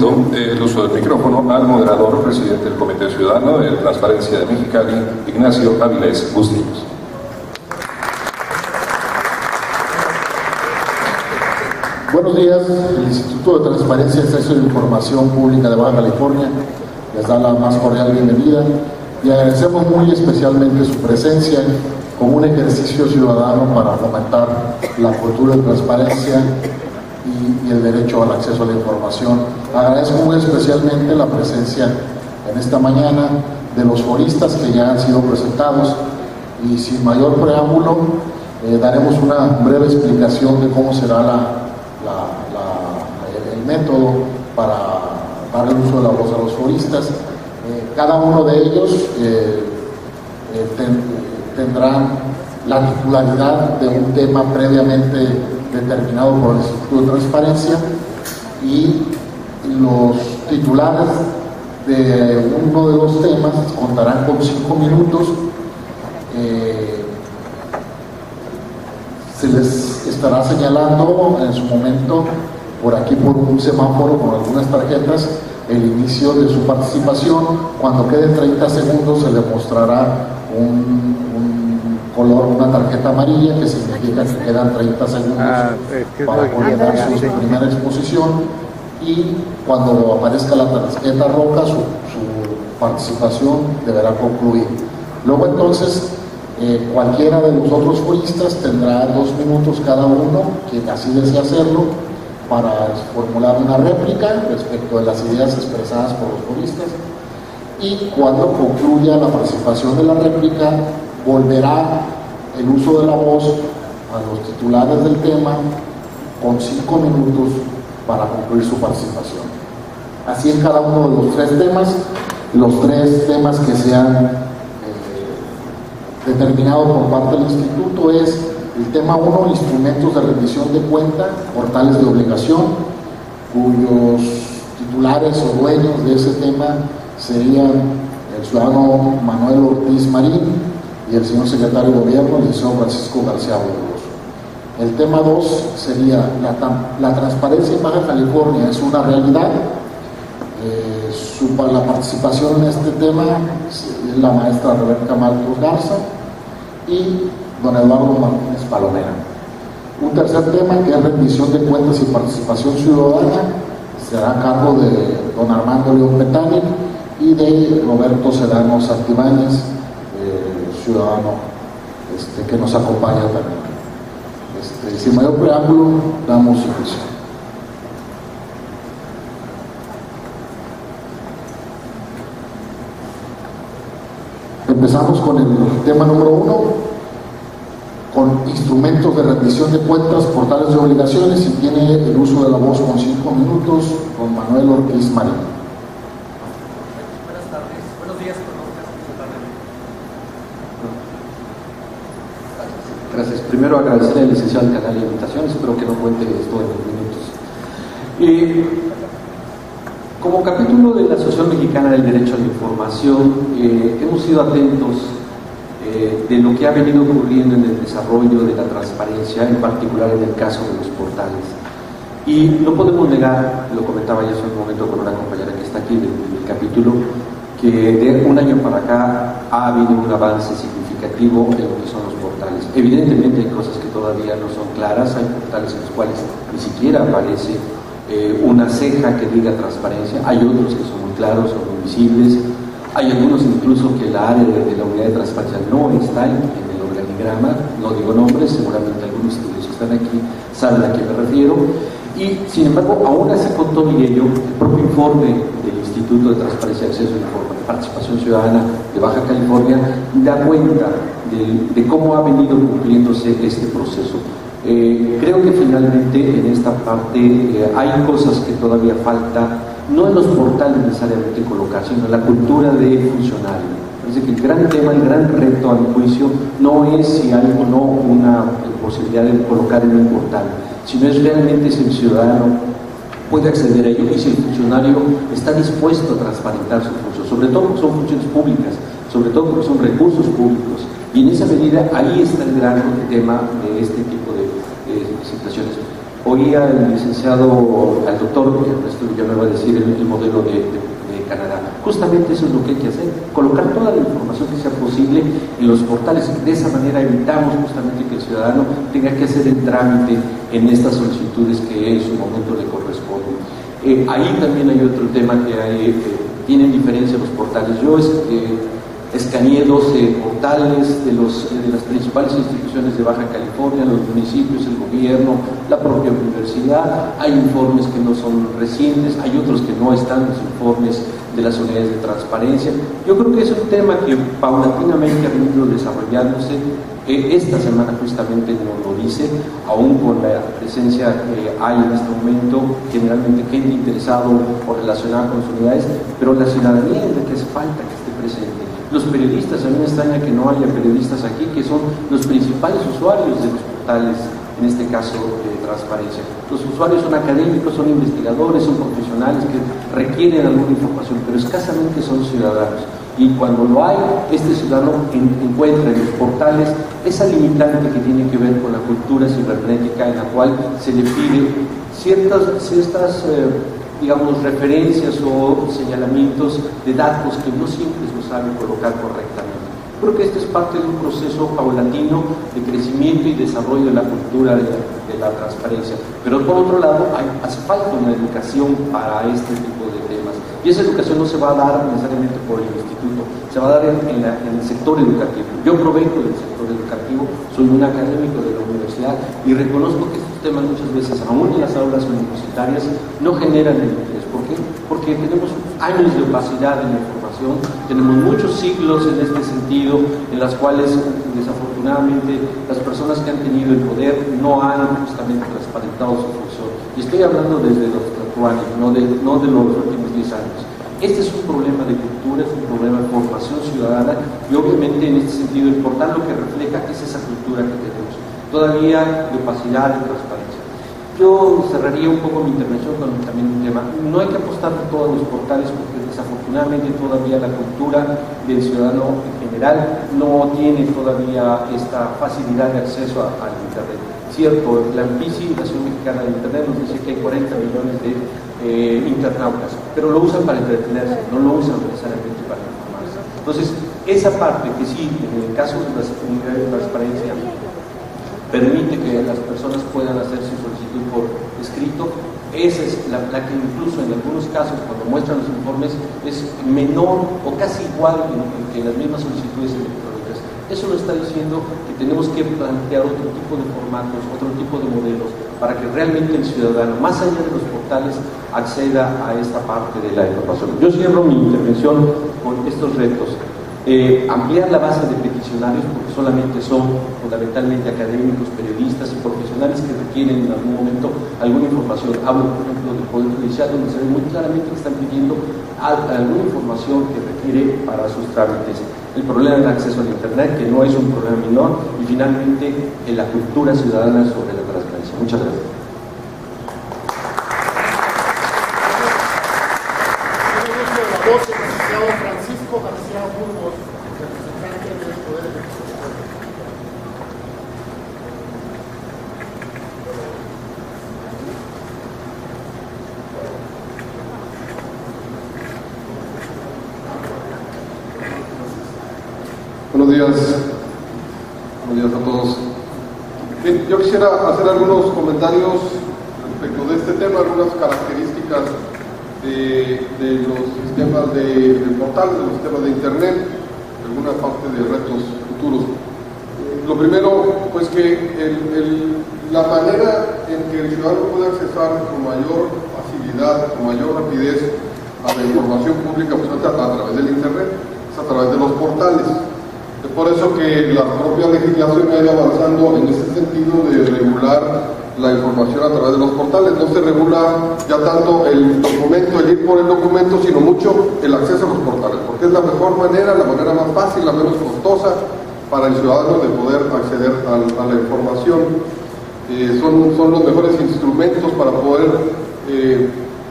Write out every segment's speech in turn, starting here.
momento el uso del micrófono al moderador, presidente del Comité Ciudadano de Transparencia de Mexicali, Ignacio Avilés Bustillos. Buenos días. El Instituto de Transparencia y Acceso a la Información Pública de Baja California les da la más cordial bienvenida y agradecemos muy especialmente su presencia como un ejercicio ciudadano para fomentar la cultura de transparencia y el derecho al acceso a la información. Agradezco muy especialmente la presencia en esta mañana de los foristas que ya han sido presentados y sin mayor preámbulo daremos una breve explicación de cómo será el método para dar el uso de la voz a los foristas. Cada uno de ellos tendrán la titularidad de un tema previamente determinado por el Instituto de Transparencia y los titulares de uno de los temas contarán con 5 minutos. Se les estará señalando en su momento por aquí por un semáforo con algunas tarjetas el inicio de su participación. Cuando queden 30 segundos se le mostrará un color, una tarjeta amarilla que significa que quedan 30 segundos para completar su primera exposición, y cuando aparezca la tarjeta roja su participación deberá concluir. Luego entonces cualquiera de los otros foristas tendrá 2 minutos cada uno, quien así desee hacerlo, para formular una réplica respecto de las ideas expresadas por los foristas, y cuando concluya la participación de la réplica volverá el uso de la voz a los titulares del tema con 5 minutos para concluir su participación. Así en cada uno de los 3 temas. Los 3 temas que se han determinado por parte del Instituto es el tema 1, instrumentos de rendición de cuenta, portales de obligación, cuyos titulares o dueños de ese tema serían el ciudadano Manuel Ortiz Marín y el señor secretario de Gobierno, el licenciado Francisco García Burgos. El tema 2 sería la transparencia en Baja California es una realidad. La participación en este tema es la maestra Rebeca Marcos Garza y don Eduardo Martínez Palomera. Un tercer tema, que es rendición de cuentas y participación ciudadana, será a cargo de don Armando León Petani y de Roberto Sedano Santibáñez, ciudadano que nos acompaña también. Sin mayor preámbulo, damos inicio. Empezamos con el tema número 1, con instrumentos de rendición de cuentas, portales de obligaciones, y tiene el uso de la voz con 5 minutos con Manuel Ortiz Marín. Buenas tardes, buenos días, Gracias. Primero agradecer al licenciado del canal de invitación, espero que no cuente esto en 2 minutos. Como capítulo de la Asociación Mexicana del Derecho a la Información, hemos sido atentos de lo que ha venido ocurriendo en el desarrollo de la transparencia, en particular en el caso de los portales. Y no podemos negar, lo comentaba ya hace un momento con una compañera que está aquí del capítulo, que de un año para acá ha habido un avance significativo en lo que son los portales. Evidentemente hay cosas que todavía no son claras, hay portales en los cuales ni siquiera aparece una ceja que diga transparencia, hay otros que son muy claros, son muy visibles, hay algunos incluso que la área de la unidad de transparencia no está en el organigrama, no digo nombres, seguramente algunos de los que están aquí saben a qué me refiero, y sin embargo, aún así con todo y ello, el propio informe del Instituto de Transparencia y Acceso a la Participación Ciudadana de Baja California da cuenta de cómo ha venido cumpliéndose este proceso. Creo que finalmente en esta parte hay cosas que todavía falta, no en los portales necesariamente colocar, sino en la cultura de funcionario. Es decir, que el gran tema, el gran reto a mi juicio no es si hay o no una posibilidad de colocar en un portal, sino es realmente si el ciudadano puede acceder a ello y si el funcionario está dispuesto a transparentar su función, sobre todo porque son funciones públicas, sobre todo porque son recursos públicos, y en esa medida ahí está el gran tema de este tipo de situaciones. Oía al licenciado, al doctor Ernesto Villanueva decir el modelo de Canadá. Justamente eso es lo que hay que hacer, colocar toda la información que sea posible en los portales. De esa manera evitamos justamente que el ciudadano tenga que hacer el trámite en estas solicitudes que en su momento le corresponden. Ahí también hay otro tema que tienen diferencia los portales. Yo escaneé 12 portales de las principales instituciones de Baja California, los municipios, el gobierno, la propia universidad. Hay informes que no son recientes, hay otros que no están, los informes de las unidades de transparencia. Yo creo que es un tema que paulatinamente ha venido desarrollándose. Esta semana justamente nos lo dice, aún con la presencia que hay en este momento, generalmente gente interesada o relacionada con las unidades, pero la ciudadanía es la que hace falta que esté presente. Los periodistas, a mí me extraña que no haya periodistas aquí, que son los principales usuarios de los portales, en este caso de transparencia. Los usuarios son académicos, son investigadores, son profesionales que requieren alguna información, pero escasamente son ciudadanos. Y cuando lo hay, este ciudadano encuentra en los portales esa limitante que tiene que ver con la cultura cibernética, en la cual se le pide ciertas digamos, referencias o señalamientos de datos que no siempre se saben colocar correctamente. Creo que este es parte de un proceso paulatino de crecimiento y desarrollo de la cultura de la transparencia. Pero por otro lado, hace falta una educación para este tipo de temas. Y esa educación no se va a dar necesariamente por el instituto, se va a dar en el sector educativo. Yo provengo del sector educativo, soy un académico de la universidad y reconozco que estos temas muchas veces, aún en las aulas universitarias, no generan el interés. ¿Por qué? Porque tenemos años de opacidad en la información, tenemos muchos siglos en este sentido, en las cuales desafortunadamente las personas que han tenido el poder no han justamente transparentado su función. Y estoy hablando desde los actuales, no de los últimos 10 años. Este es un problema de cultura, es un problema de formación ciudadana y obviamente en este sentido el portal lo que refleja es esa cultura que tenemos, todavía de opacidad y transparencia. Yo cerraría un poco mi intervención con también un tema. No hay que apostar por todos los portales porque desafortunadamente todavía la cultura del ciudadano en general no tiene todavía esta facilidad de acceso al Internet. Cierto, la ANPICI, la Asociación Mexicana de Internet, nos dice que hay 40 millones de internautas, pero lo usan para entretenerse, no lo usan necesariamente para informarse. Entonces, esa parte que sí, en el caso de las unidades de transparencia, permite que las personas puedan hacer su solicitud por escrito, esa es la que incluso en algunos casos, cuando muestran los informes, es menor o casi igual que las mismas solicitudes electrónicas. Eso nos está diciendo que tenemos que plantear otro tipo de formatos, otro tipo de modelos, para que realmente el ciudadano, más allá de los portales, acceda a esta parte de la información. Yo cierro mi intervención con estos retos. Ampliar la base de peticionarios, porque solamente son fundamentalmente académicos, periodistas y profesionales que requieren en algún momento alguna información. Hablo, por ejemplo, del Poder Judicial, donde se ve muy claramente que están pidiendo alguna información que requiere para sus trámites. El problema del acceso al Internet, que no es un problema menor, y finalmente la cultura ciudadana sobre la transparencia. Muchas gracias. Buenos días a todos. Bien, yo quisiera hacer algunos comentarios respecto de este tema, algunas características de los sistemas de portales, de los sistemas de Internet, alguna parte de retos futuros. Lo primero, pues que la manera en que el ciudadano puede accesar con mayor facilidad, con mayor rapidez a la información pública, pues a través del Internet, es a través de los portales. Es por eso que la propia legislación ha ido avanzando en este sentido de regular la información a través de los portales. No se regula ya tanto el documento, el ir por el documento, sino mucho el acceso a los portales, porque es la mejor manera, la manera más fácil, la menos costosa para el ciudadano de poder acceder a la información. Son los mejores instrumentos para poder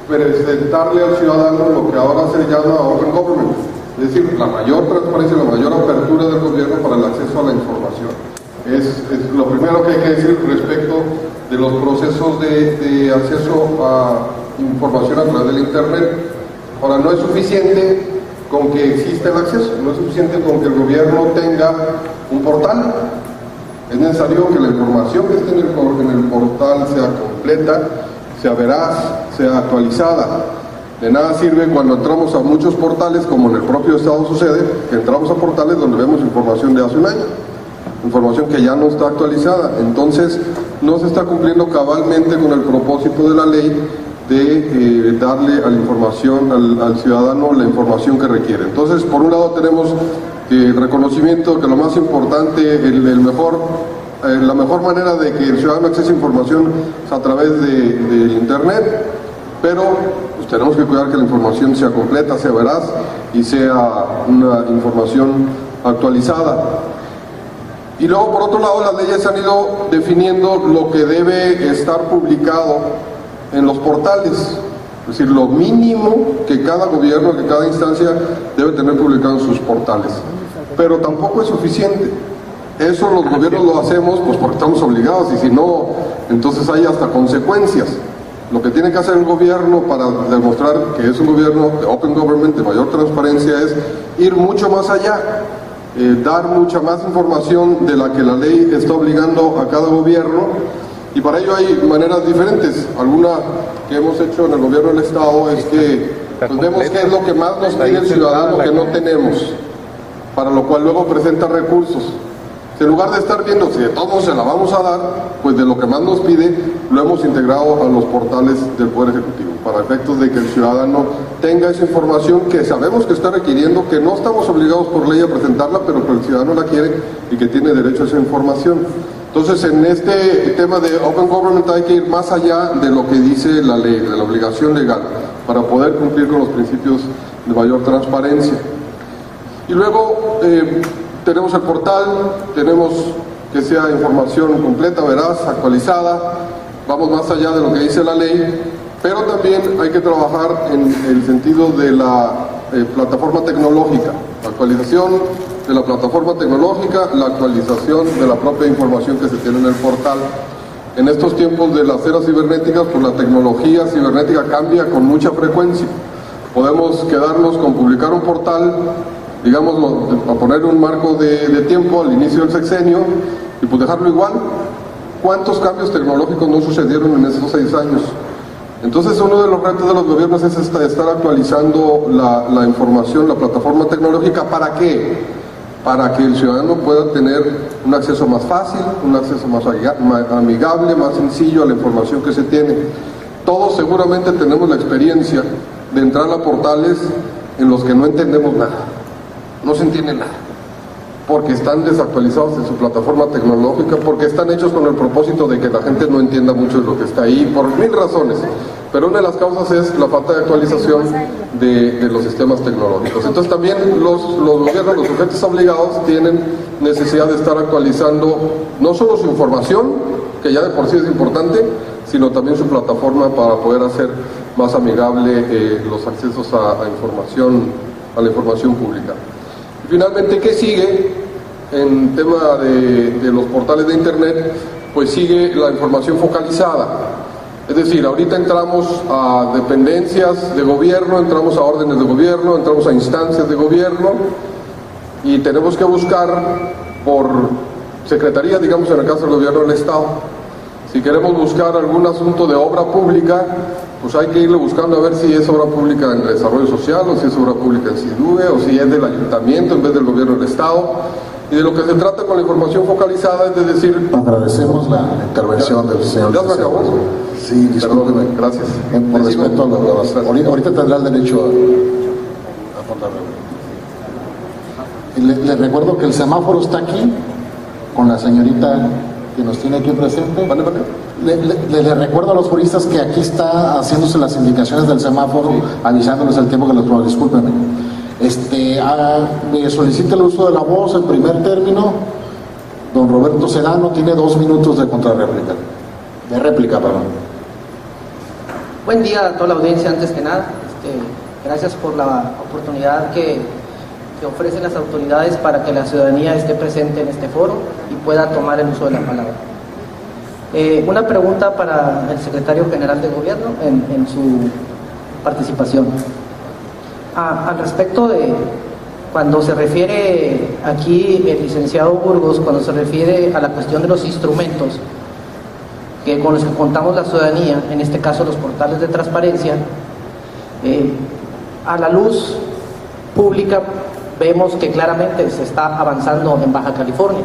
presentarle al ciudadano lo que ahora se llama Open Government. Es decir, la mayor transparencia, la mayor apertura del gobierno para el acceso a la información. Es lo primero que hay que decir respecto de los procesos de acceso a información a través del Internet. Ahora, no es suficiente con que exista el acceso, no es suficiente con que el gobierno tenga un portal. Es necesario que la información que esté en el portal sea completa, sea veraz, sea actualizada. De nada sirve cuando entramos a muchos portales, como en el propio Estado sucede, que entramos a portales donde vemos información de hace un año, información que ya no está actualizada. Entonces, no se está cumpliendo cabalmente con el propósito de la ley de darle a la información al ciudadano la información que requiere. Entonces, por un lado tenemos el reconocimiento que lo más importante, la mejor manera de que el ciudadano accese información es a través del Internet, pero pues, tenemos que cuidar que la información sea completa, sea veraz y sea una información actualizada. Y luego, por otro lado, las leyes han ido definiendo lo que debe estar publicado en los portales, es decir, lo mínimo que cada gobierno, que cada instancia debe tener publicado en sus portales. Pero tampoco es suficiente. Eso los gobiernos lo hacemos pues porque estamos obligados, y si no, entonces hay hasta consecuencias. Lo que tiene que hacer el gobierno para demostrar que es un gobierno de open government, de mayor transparencia, es ir mucho más allá, dar mucha más información de la que la ley está obligando a cada gobierno. Y para ello hay maneras diferentes. Alguna que hemos hecho en el gobierno del Estado es que pues, vemos qué es lo que más nos pide el ciudadano que no tenemos, para lo cual luego presenta recursos. En lugar de estar viendo si de todos se la vamos a dar, pues de lo que más nos pide lo hemos integrado a los portales del Poder Ejecutivo, para efectos de que el ciudadano tenga esa información que sabemos que está requiriendo, que no estamos obligados por ley a presentarla, pero que el ciudadano la quiere y que tiene derecho a esa información. Entonces, en este tema de Open Government hay que ir más allá de lo que dice la ley, de la obligación legal, para poder cumplir con los principios de mayor transparencia. Y luego tenemos el portal, tenemos que sea información completa, veraz, actualizada, vamos más allá de lo que dice la ley, pero también hay que trabajar en el sentido de la plataforma tecnológica, la actualización de la plataforma tecnológica, la actualización de la propia información que se tiene en el portal. En estos tiempos de las eras cibernéticas, pues la tecnología cibernética cambia con mucha frecuencia. Podemos quedarnos con publicar un portal, digamos, a poner un marco de tiempo al inicio del sexenio y pues dejarlo igual. ¿Cuántos cambios tecnológicos no sucedieron en esos 6 años? Entonces, uno de los retos de los gobiernos es estar actualizando la información, la plataforma tecnológica. ¿Para qué? Para que el ciudadano pueda tener un acceso más fácil, un acceso más amigable, más sencillo a la información que se tiene. Todos seguramente tenemos la experiencia de entrar a portales en los que no entendemos nada, no se entiende nada, porque están desactualizados en su plataforma tecnológica, porque están hechos con el propósito de que la gente no entienda mucho de lo que está ahí, por 1000 razones. Pero una de las causas es la falta de actualización de los sistemas tecnológicos. Entonces también los gobiernos, los sujetos obligados, tienen necesidad de estar actualizando no solo su información, que ya de por sí es importante, sino también su plataforma para poder hacer más amigable los accesos a la información pública. Y finalmente, ¿qué sigue en tema de los portales de Internet? Pues sigue la información focalizada. Es decir, ahorita entramos a dependencias de gobierno, entramos a órdenes de gobierno, entramos a instancias de gobierno y tenemos que buscar por secretaría, digamos en el caso del gobierno del Estado. Si queremos buscar algún asunto de obra pública, pues hay que irle buscando a ver si es obra pública en desarrollo social, o si es obra pública en SIDUE, o si es del ayuntamiento en vez del gobierno del Estado. Y de lo que se trata con la información focalizada es de decir... Agradecemos la intervención del señor. ¿Ya se acabó? Sí, discúlpeme. Gracias. Por respeto a los... Ahorita tendrá el derecho a apuntarle. Le recuerdo que el semáforo está aquí, con la señorita que nos tiene aquí presente. Vale. Le recuerdo a los juristas que aquí está haciéndose las indicaciones del semáforo, sí, avisándoles el tiempo que les tomó. Discúlpenme. Me solicita el uso de la voz en primer término. Don Roberto Sedano tiene 2 minutos de contrarréplica. De réplica, perdón. Buen día a toda la audiencia, antes que nada. Gracias por la oportunidad que que ofrecen las autoridades para que la ciudadanía esté presente en este foro y pueda tomar el uso de la palabra. Una pregunta para el secretario general de gobierno en su participación. Al respecto de cuando se refiere aquí el licenciado Burgos, cuando se refiere a la cuestión de los instrumentos con los que contamos la ciudadanía, en este caso los portales de transparencia, a la luz pública vemos que claramente se está avanzando en Baja California,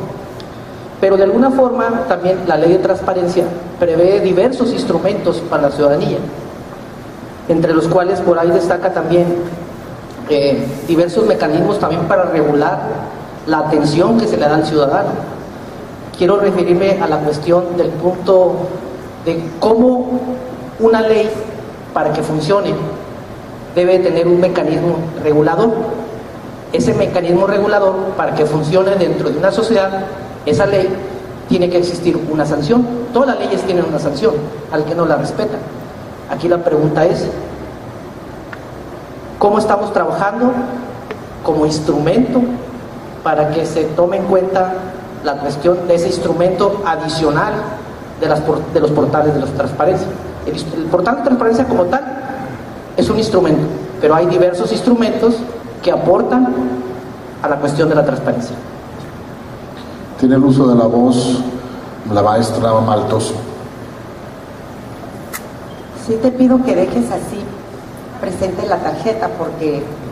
pero de alguna forma también la ley de transparencia prevé diversos instrumentos para la ciudadanía, entre los cuales por ahí destaca también diversos mecanismos también para regular la atención que se le da al ciudadano. Quiero referirme a la cuestión del punto de cómo una ley, para que funcione, debe tener un mecanismo regulador. Ese mecanismo regulador, para que funcione dentro de una sociedad, esa ley tiene que existir una sanción. Todas las leyes tienen una sanción al que no la respeta. Aquí la pregunta es, ¿cómo estamos trabajando como instrumento para que se tome en cuenta la cuestión de ese instrumento adicional de los portales de la transparencia? El portal de transparencia como tal es un instrumento, pero hay diversos instrumentos que aportan a la cuestión de la transparencia. Tiene el uso de la voz la maestra Maltoso. Sí te pido que dejes así presente la tarjeta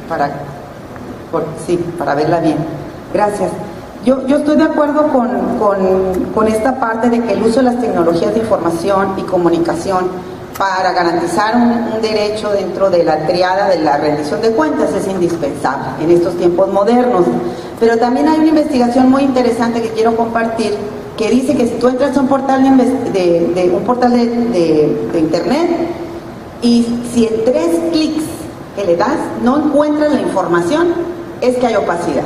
para verla bien. Gracias. Yo estoy de acuerdo con esta parte de que el uso de las tecnologías de información y comunicación para garantizar un derecho dentro de la triada de la rendición de cuentas es indispensable en estos tiempos modernos. Pero también hay una investigación muy interesante que quiero compartir, que dice que si tú entras a un portal de internet y si en 3 clics que le das no encuentras la información, es que hay opacidad.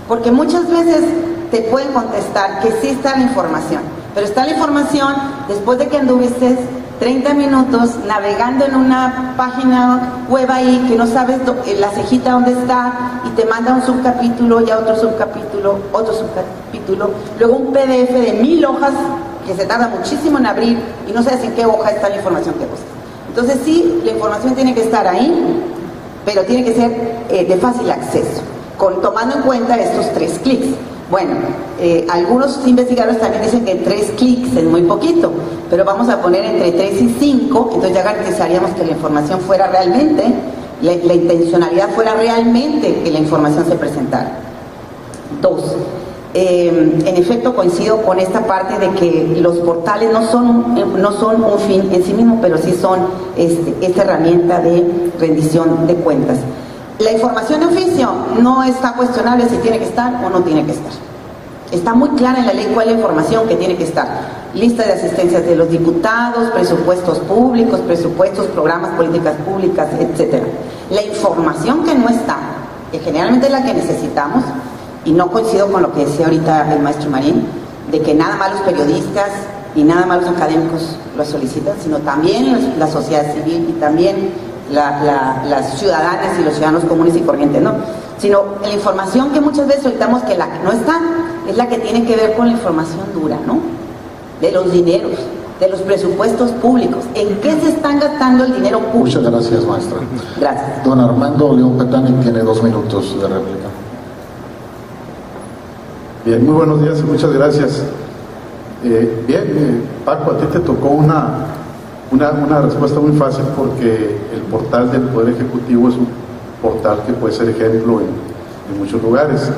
Porque muchas veces te pueden contestar que sí está la información, pero está la información después de que anduviste 30 minutos navegando en una página web ahí que no sabes la cejita dónde está, y te manda un subcapítulo, ya otro subcapítulo, luego un PDF de 1000 hojas que se tarda muchísimo en abrir y no sabes en qué hoja está la información que buscas. Entonces sí, la información tiene que estar ahí, pero tiene que ser de fácil acceso, tomando en cuenta estos 3 clics. Bueno, algunos investigadores también dicen que 3 clics es muy poquito, pero vamos a poner entre 3 y 5, entonces ya garantizaríamos que la información fuera realmente, la intencionalidad fuera realmente que la información se presentara. 2, en efecto coincido con esta parte de que los portales no son un fin en sí mismo, pero sí son esta herramienta de rendición de cuentas. La información de oficio no está cuestionable si tiene que estar o no tiene que estar. Está muy clara en la ley cuál es la información que tiene que estar. Lista de asistencias de los diputados, presupuestos públicos, programas, políticas públicas, etc. La información que no está, que generalmente es la que necesitamos, y no coincido con lo que decía ahorita el maestro Marín, de que nada más los periodistas y nada más los académicos lo solicitan, sino también la sociedad civil y también las ciudadanas y los ciudadanos comunes y corrientes, ¿no? Sino la información que muchas veces solicitamos que la que no está es la que tiene que ver con la información dura, ¿no? De los dineros, de los presupuestos públicos, en qué se están gastando el dinero público. Muchas gracias, maestra. Gracias. Don Armando León Petani tiene 2 minutos de réplica. Bien, muy buenos días y muchas gracias. Paco, a ti te tocó una respuesta muy fácil, porque el portal del Poder Ejecutivo es un portal que puede ser ejemplo en muchos lugares.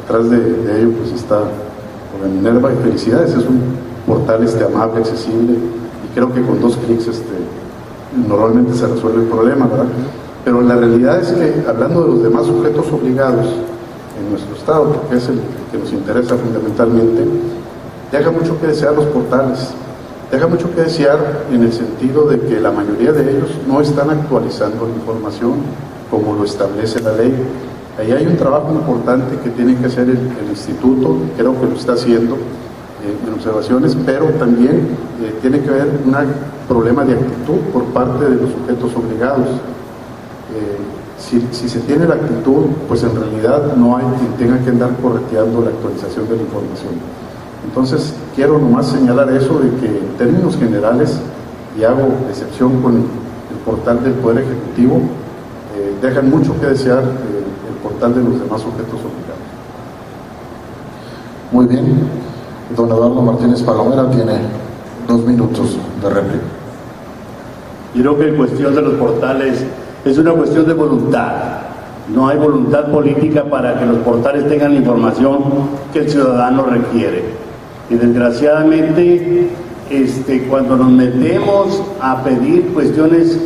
Atrás de ello pues está la Minerva, y felicidades, es un portal amable, accesible, y creo que con 2 clics normalmente se resuelve el problema, ¿verdad? Pero la realidad es que, hablando de los demás sujetos obligados en nuestro estado, porque es el que nos interesa fundamentalmente, deja mucho que desear los portales. Deja mucho que desear en el sentido de que la mayoría de ellos no están actualizando la información como lo establece la ley. Ahí hay un trabajo importante que tiene que hacer el instituto, creo que lo está haciendo en observaciones, pero también tiene que haber un problema de actitud por parte de los sujetos obligados. si se tiene la actitud, pues en realidad no hay quien tenga que andar correteando la actualización de la información. Entonces, quiero nomás señalar eso de que en términos generales, y hago excepción con el portal del Poder Ejecutivo, dejan mucho que desear el portal de los demás sujetos obligados. Muy bien. Don Eduardo Martínez Palomera tiene 2 minutos de réplica. Yo creo que la cuestión de los portales es una cuestión de voluntad. No hay voluntad política para que los portales tengan la información que el ciudadano requiere. Y desgraciadamente, cuando nos metemos a pedir cuestiones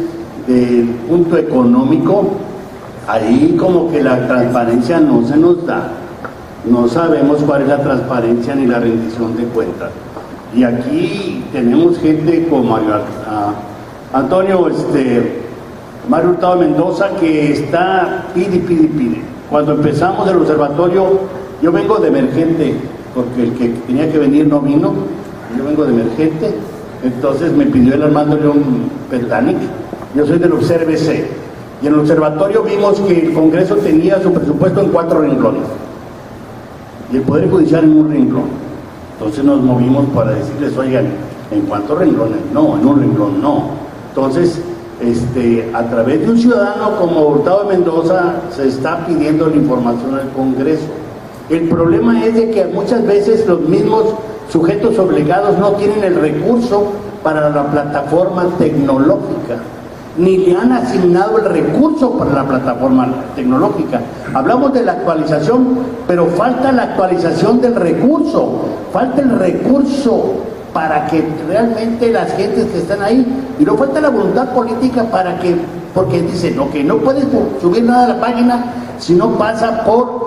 del punto económico, ahí como que la transparencia no se nos da. No sabemos cuál es la transparencia ni la rendición de cuentas. Y aquí tenemos gente como Mario Hurtado Mendoza, que está pide. Cuando empezamos el observatorio, yo vengo de emergente, porque el que tenía que venir no vino, yo vengo de emergente, entonces me pidió el Armando León Peltanic, yo soy del Observe-C, y en el observatorio vimos que el Congreso tenía su presupuesto en 4 renglones, y el Poder Judicial en 1 renglón. Entonces nos movimos para decirles, oigan, ¿en cuántos renglones? No, en 1 renglón no. Entonces, a través de un ciudadano como Hurtado de Mendoza se está pidiendo la información al Congreso. El problema es de que muchas veces los mismos sujetos obligados no tienen el recurso para la plataforma tecnológica, ni le han asignado el recurso para la plataforma tecnológica. Hablamos de la actualización, pero falta la actualización del recurso, falta el recurso para que realmente las gentes que están ahí, y no falta la voluntad política para que, porque dicen, ok, no puedes subir nada a la página si no pasa por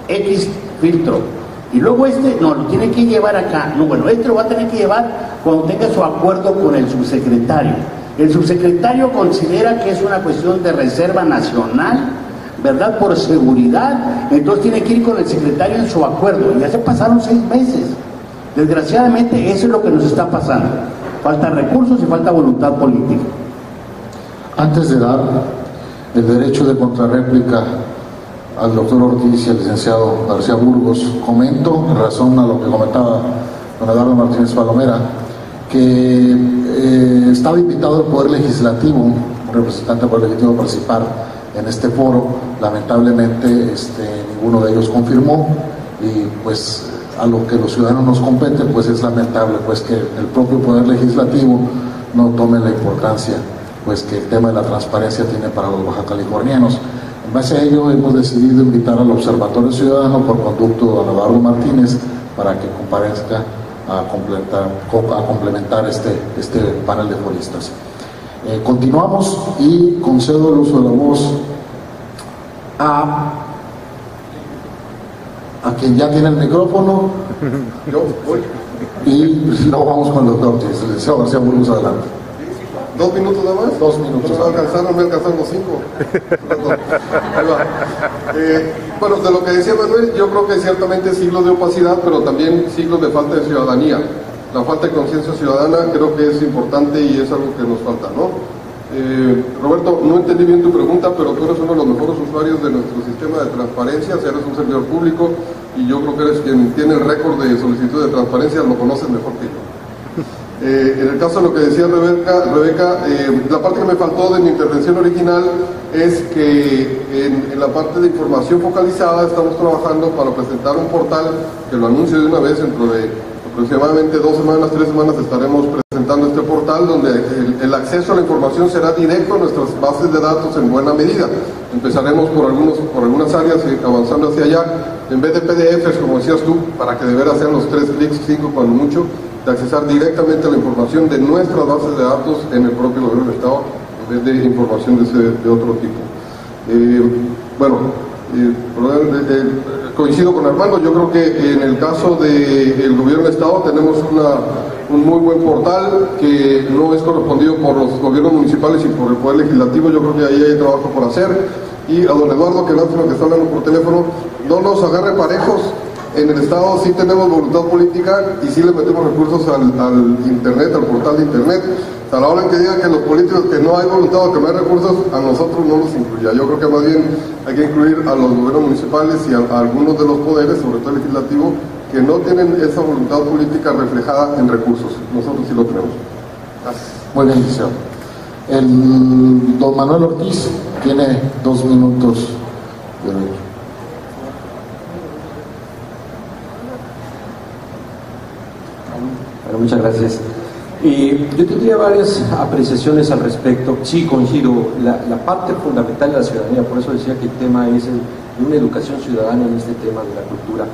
X filtro, y luego no, lo tiene que llevar acá, no, bueno, lo va a tener que llevar cuando tenga su acuerdo con el subsecretario. El subsecretario considera que es una cuestión de reserva nacional, ¿verdad?, por seguridad, entonces tiene que ir con el secretario en su acuerdo, y ya se pasaron 6 meses. Desgraciadamente eso es lo que nos está pasando, falta recursos y falta voluntad política. Antes de dar el derecho de contrarréplica al doctor Ortiz y al licenciado García Burgos, comento, en razón a lo que comentaba don Eduardo Martínez Palomera, que estaba invitado el Poder Legislativo, un representante del Poder Legislativo, a participar en este foro. Lamentablemente ninguno de ellos confirmó, y pues a lo que los ciudadanos nos compete, pues es lamentable pues que el propio Poder Legislativo no tome la importancia pues que el tema de la transparencia tiene para los bajacalifornianos. En base a ello hemos decidido invitar al Observatorio Ciudadano por conducto de don Eduardo Martínez para que comparezca a complementar este panel de foristas. Continuamos y concedo el uso de la voz a quien ya tiene el micrófono. Yo voy. Y luego vamos con el doctor Ortiz. El licenciado García Burgos, adelante. 2 minutos nada más. 2 minutos. No me alcanzaron los 5. Ahí va. Bueno, de lo que decía Manuel, yo creo que ciertamente siglos de opacidad, pero también siglos de falta de ciudadanía. La falta de conciencia ciudadana creo que es importante y es algo que nos falta, ¿no? Roberto, no entendí bien tu pregunta, pero tú eres uno de los mejores usuarios de nuestro sistema de transparencia, o sea, eres un servidor público y yo creo que eres quien tiene el récord de solicitud de transparencia, lo conoces mejor que yo. En el caso de lo que decía Rebeca, la parte que me faltó de mi intervención original es que en la parte de información focalizada estamos trabajando para presentar un portal que lo anuncio de una vez. Dentro de aproximadamente 2 semanas, 3 semanas estaremos presentando este portal donde el acceso a la información será directo a nuestras bases de datos en buena medida. Empezaremos por algunas áreas y avanzando hacia allá, en vez de PDFs, como decías tú, para que de veras sean los 3 clics, 5 cuando mucho, de accesar directamente a la información de nuestras bases de datos en el propio gobierno del Estado, en vez de información de otro tipo. Coincido con Armando, yo creo que en el caso del gobierno del Estado tenemos un muy buen portal que no es correspondido por los gobiernos municipales y por el Poder Legislativo. Yo creo que ahí hay trabajo por hacer. Y a don Eduardo, que está hablando por teléfono, no nos agarre parejos en el Estado sí tenemos voluntad política y sí le metemos recursos al Internet, al portal de Internet. A la hora en que digan que los políticos que no hay voluntad o que no hay recursos, a nosotros no nos incluya. Yo creo que más bien hay que incluir a los gobiernos municipales y a algunos de los poderes, sobre todo el legislativo, que no tienen esa voluntad política reflejada en recursos. Nosotros sí lo tenemos. Gracias. Muy bien, Liceo. El don Manuel Ortiz tiene 2 minutos. Bueno, muchas gracias. Yo tendría varias apreciaciones al respecto. Sí, coincido, la parte fundamental de la ciudadanía, por eso decía que el tema es de una educación ciudadana en este tema de la cultura.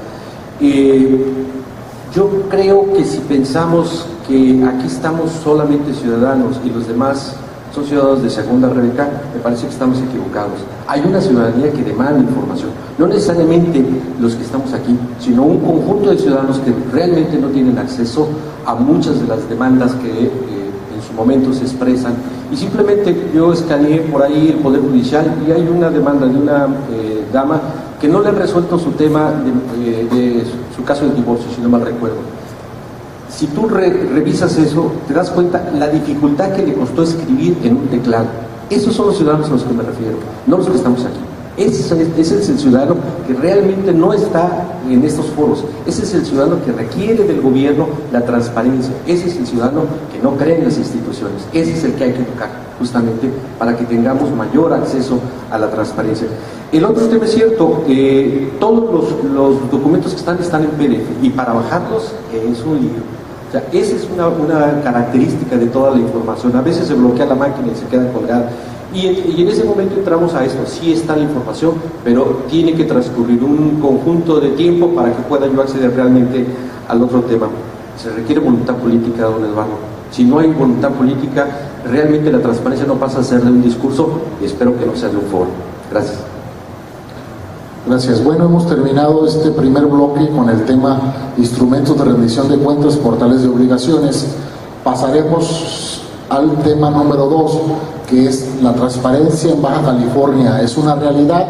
Yo creo que si pensamos que aquí estamos solamente ciudadanos y los demás son ciudadanos de segunda, Rebeca, me parece que estamos equivocados. Hay una ciudadanía que demanda información, no necesariamente los que estamos aquí, sino un conjunto de ciudadanos que realmente no tienen acceso a muchas de las demandas que en su momento se expresan. Y simplemente yo escaneé por ahí el Poder Judicial y hay una demanda de una dama que no le han resuelto su tema de su caso de divorcio, si no mal recuerdo. Si tú revisas eso, te das cuenta la dificultad que le costó escribir en un teclado. Esos son los ciudadanos a los que me refiero, no los que estamos aquí. Ese es el ciudadano que realmente no está en estos foros. Ese es el ciudadano que requiere del gobierno la transparencia. Ese es el ciudadano que no cree en las instituciones. Ese es el que hay que tocar, justamente para que tengamos mayor acceso a la transparencia. El otro tema es cierto, todos los documentos que están en PDF y para bajarlos es un lío. O sea, esa es una característica de toda la información. A veces se bloquea la máquina y se queda colgada. Y en ese momento entramos a esto, sí está la información, pero tiene que transcurrir un conjunto de tiempo para que pueda yo acceder realmente al otro tema. Se requiere voluntad política, don Eduardo. Si no hay voluntad política, realmente la transparencia no pasa a ser de un discurso y espero que no sea de un foro. Gracias. Gracias. Bueno, hemos terminado este primer bloque con el tema instrumentos de rendición de cuentas, portales de obligaciones. Pasaremos al tema número 2, que es la transparencia en Baja California. ¿Es una realidad?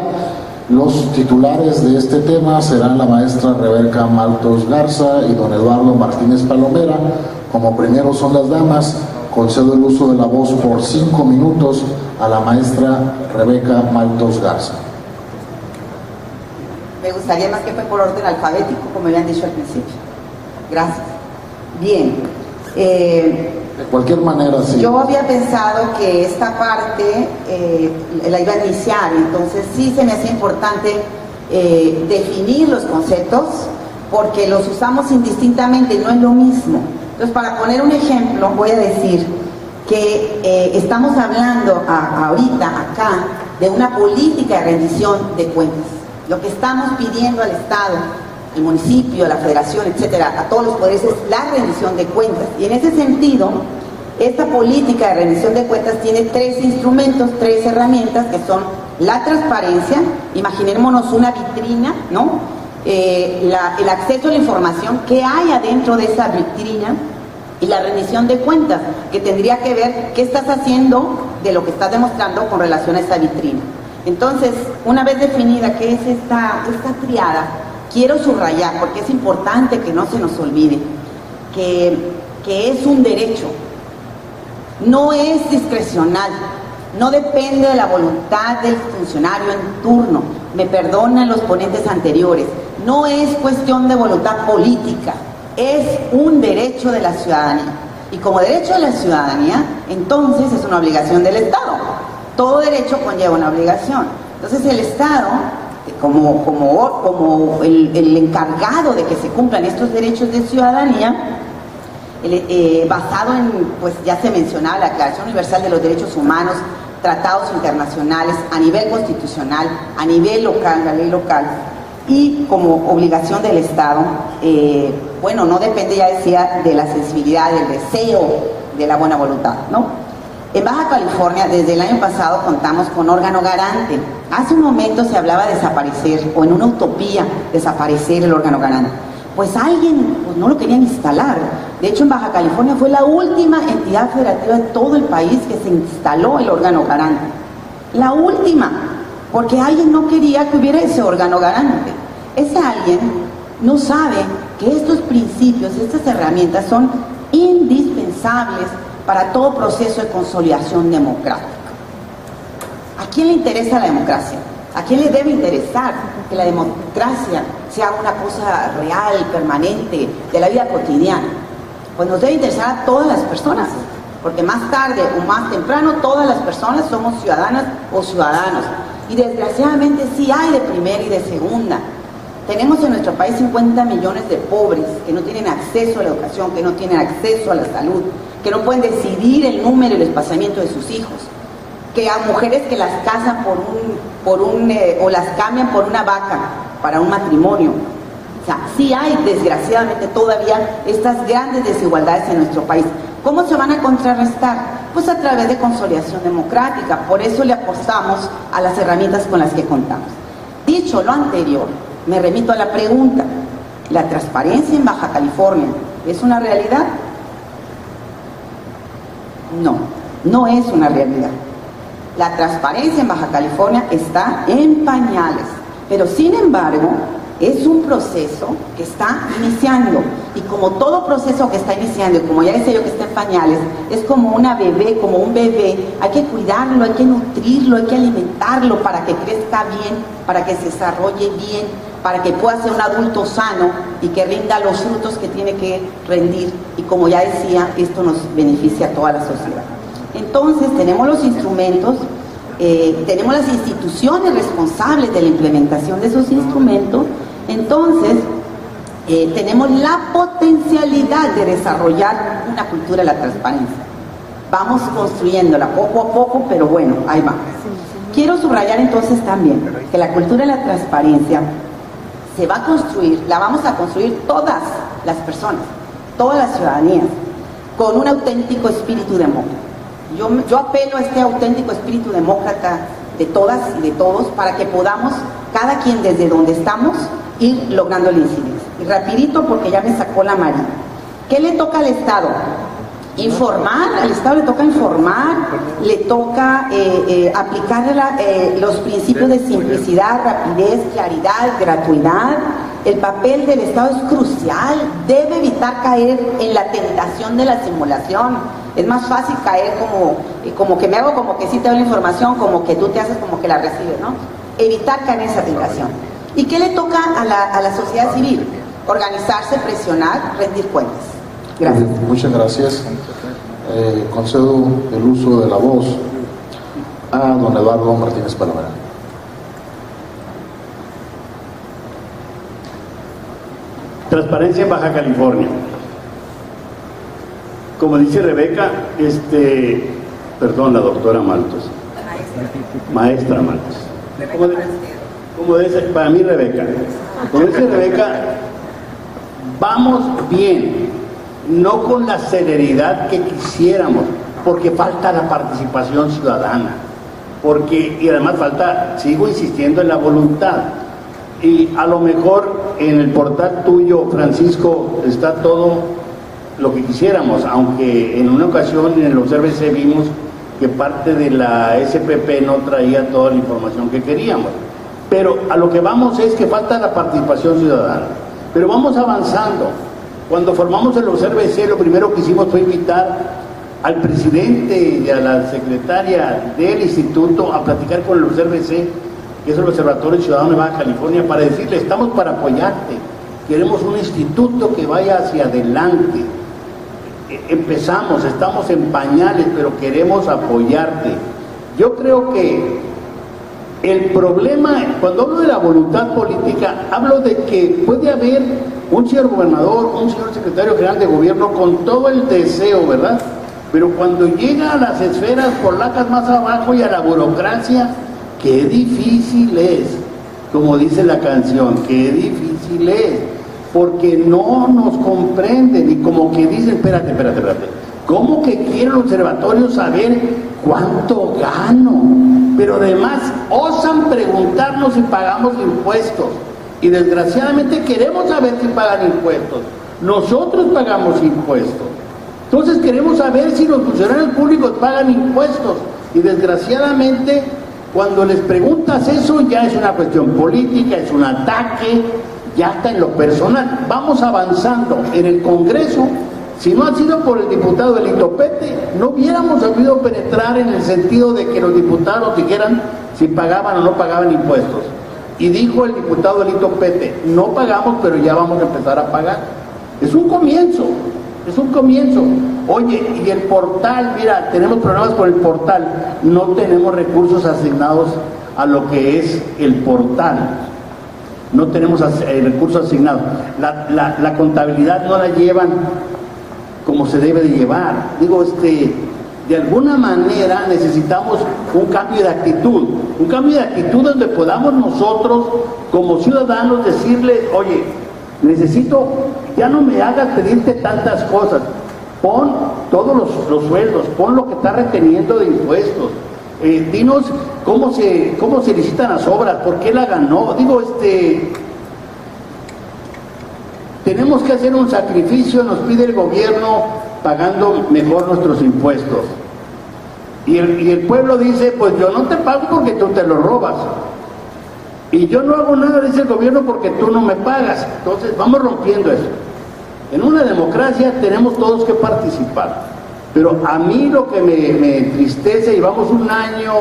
Los titulares de este tema serán la maestra Rebeca Maltos Garza y don Eduardo Martínez Palomera. Como primero son las damas, concedo el uso de la voz por 5 minutos a la maestra Rebeca Maltos Garza. Me gustaría más que fue por orden alfabético, como habían dicho al principio. Gracias. Bien. De cualquier manera, sí. Yo había pensado que esta parte la iba a iniciar, entonces sí se me hacía importante definir los conceptos, porque los usamos indistintamente, no es lo mismo. Entonces, para poner un ejemplo, voy a decir que estamos hablando ahorita, acá, de una política de rendición de cuentas. Lo que estamos pidiendo al Estado, el municipio, la federación, etcétera, a todos los poderes es la rendición de cuentas. Y en ese sentido, esta política de rendición de cuentas tiene 3 instrumentos, 3 herramientas, que son la transparencia, imaginémonos una vitrina, ¿no? El acceso a la información que hay adentro de esa vitrina, y la rendición de cuentas, que tendría que ver qué estás haciendo de lo que estás demostrando con relación a esa vitrina. Entonces, una vez definida qué es esta triada, quiero subrayar, porque es importante que no se nos olvide, que es un derecho, no es discrecional, no depende de la voluntad del funcionario en turno, me perdonan los ponentes anteriores, no es cuestión de voluntad política, es un derecho de la ciudadanía. Y como derecho de la ciudadanía, entonces es una obligación del Estado. Todo derecho conlleva una obligación. Entonces el Estado, como el encargado de que se cumplan estos derechos de ciudadanía, basado en, pues ya se mencionaba, la Declaración Universal de los Derechos Humanos, tratados internacionales, a nivel constitucional, a nivel local, la ley local, y como obligación del Estado, bueno, no depende, ya decía, de la sensibilidad, del deseo, de la buena voluntad, ¿no? En Baja California, desde el año pasado, contamos con órgano garante. Hace un momento se hablaba de desaparecer, o en una utopía, desaparecer el órgano garante. Pues alguien no lo querían instalar. De hecho, en Baja California fue la última entidad federativa de todo el país que se instaló el órgano garante. La última, porque alguien no quería que hubiera ese órgano garante. Ese alguien no sabe que estos principios, estas herramientas son indispensables para todo proceso de consolidación democrática. ¿A quién le interesa la democracia? ¿A quién le debe interesar que la democracia sea una cosa real, permanente, de la vida cotidiana? Pues nos debe interesar a todas las personas, porque más tarde o más temprano todas las personas somos ciudadanas o ciudadanos. Y desgraciadamente sí hay de primera y de segunda. Tenemos en nuestro país 50 millones de pobres que no tienen acceso a la educación, que no tienen acceso a la salud, que no pueden decidir el número y el espaciamiento de sus hijos, que a mujeres que las casan o las cambian por una vaca para un matrimonio. O sea, sí hay desgraciadamente todavía estas grandes desigualdades en nuestro país. ¿Cómo se van a contrarrestar? Pues a través de consolidación democrática. Por eso le apostamos a las herramientas con las que contamos. Dicho lo anterior, me remito a la pregunta: ¿la transparencia en Baja California es una realidad? No, no es una realidad. La transparencia en Baja California está en pañales, pero sin embargo es un proceso que está iniciando, y como todo proceso que está iniciando, y como ya decía yo que está en pañales, es como una bebé, como un bebé, hay que cuidarlo, hay que nutrirlo, hay que alimentarlo para que crezca bien, para que se desarrolle bien, para que pueda ser un adulto sano y que rinda los frutos que tiene que rendir, y como ya decía, esto nos beneficia a toda la sociedad. Entonces tenemos los instrumentos, tenemos las instituciones responsables de la implementación de esos instrumentos. Entonces tenemos la potencialidad de desarrollar una cultura de la transparencia. Vamos construyéndola poco a poco, pero bueno, ahí va. Quiero subrayar entonces también que la cultura de la transparencia se va a construir, la vamos a construir todas las personas, todas las ciudadanías, con un auténtico espíritu demócrata. Yo apelo a este auténtico espíritu demócrata de todas y de todos para que podamos, cada quien desde donde estamos, ir logrando la incidencia. Y rapidito, porque ya me sacó la María. ¿Qué le toca al Estado? Informar, al Estado le toca informar, le toca aplicar los principios de simplicidad, rapidez, claridad, gratuidad. El papel del Estado es crucial, debe evitar caer en la tentación de la simulación. Es más fácil caer como que me hago como que sí te doy la información, como que tú te haces como que la recibes, ¿no? Evitar caer en esa tentación. ¿Y qué le toca a la sociedad civil? Organizarse, presionar, rendir cuentas. Gracias. Muchas gracias. Concedo el uso de la voz a don Eduardo Martínez Palomera. Transparencia en Baja California. Como dice Rebeca, la doctora Maltos. Maestra Maltos. Como dice, para mí Rebeca. Como dice Rebeca, vamos bien, no con la celeridad que quisiéramos, porque falta la participación ciudadana, y además falta, sigo insistiendo en la voluntad. Y a lo mejor en el portal tuyo, Francisco, está todo lo que quisiéramos, aunque en una ocasión en el Obsérvese vimos que parte de la SPP no traía toda la información que queríamos. Pero a lo que vamos es que falta la participación ciudadana. Pero vamos avanzando. Cuando formamos el Obsérvese, lo primero que hicimos fue invitar al presidente y a la secretaria del instituto a platicar con el Obsérvese, que es el Observatorio Ciudadano de Baja California, para decirle: estamos para apoyarte, queremos un instituto que vaya hacia adelante. Empezamos, estamos en pañales, pero queremos apoyarte. Yo creo que el problema, cuando hablo de la voluntad política, hablo de que puede haber un señor gobernador, un señor secretario general de gobierno con todo el deseo, ¿verdad? Pero cuando llega a las esferas polacas más abajo y a la burocracia, qué difícil es, como dice la canción, qué difícil es, porque no nos comprenden y como que dicen: espérate, ¿cómo que quiere el observatorio saber cuánto gano? Pero además osan preguntarnos si pagamos impuestos, y desgraciadamente queremos saber si pagan impuestos. Nosotros pagamos impuestos, entonces queremos saber si los funcionarios públicos pagan impuestos, y desgraciadamente cuando les preguntas eso ya es una cuestión política, es un ataque. ya está en lo personal. Vamos avanzando en el Congreso. Si no ha sido por el diputado Elito Pete, no hubiéramos sabido penetrar en el sentido de que los diputados dijeran si pagaban o no pagaban impuestos. Y dijo el diputado Elito Pete, no pagamos, pero ya vamos a empezar a pagar. Es un comienzo, es un comienzo. Oye, y el portal, mira, tenemos problemas con el portal, no tenemos recursos asignados a lo que es el portal. No tenemos recursos asignados. La contabilidad no la llevan como se debe de llevar. Digo, de alguna manera necesitamos un cambio de actitud donde podamos nosotros como ciudadanos decirle, oye, necesito, ya no me hagas pedirte tantas cosas, pon todos los sueldos, pon lo que está reteniendo de impuestos, dinos cómo se licitan las obras, por qué la ganó. Digo, tenemos que hacer un sacrificio, nos pide el gobierno, pagando mejor nuestros impuestos. Y el pueblo dice, pues yo no te pago porque tú te lo robas. Y yo no hago nada, dice el gobierno, porque tú no me pagas. Entonces vamos rompiendo eso. En una democracia tenemos todos que participar. Pero a mí lo que me entristece, llevamos un año,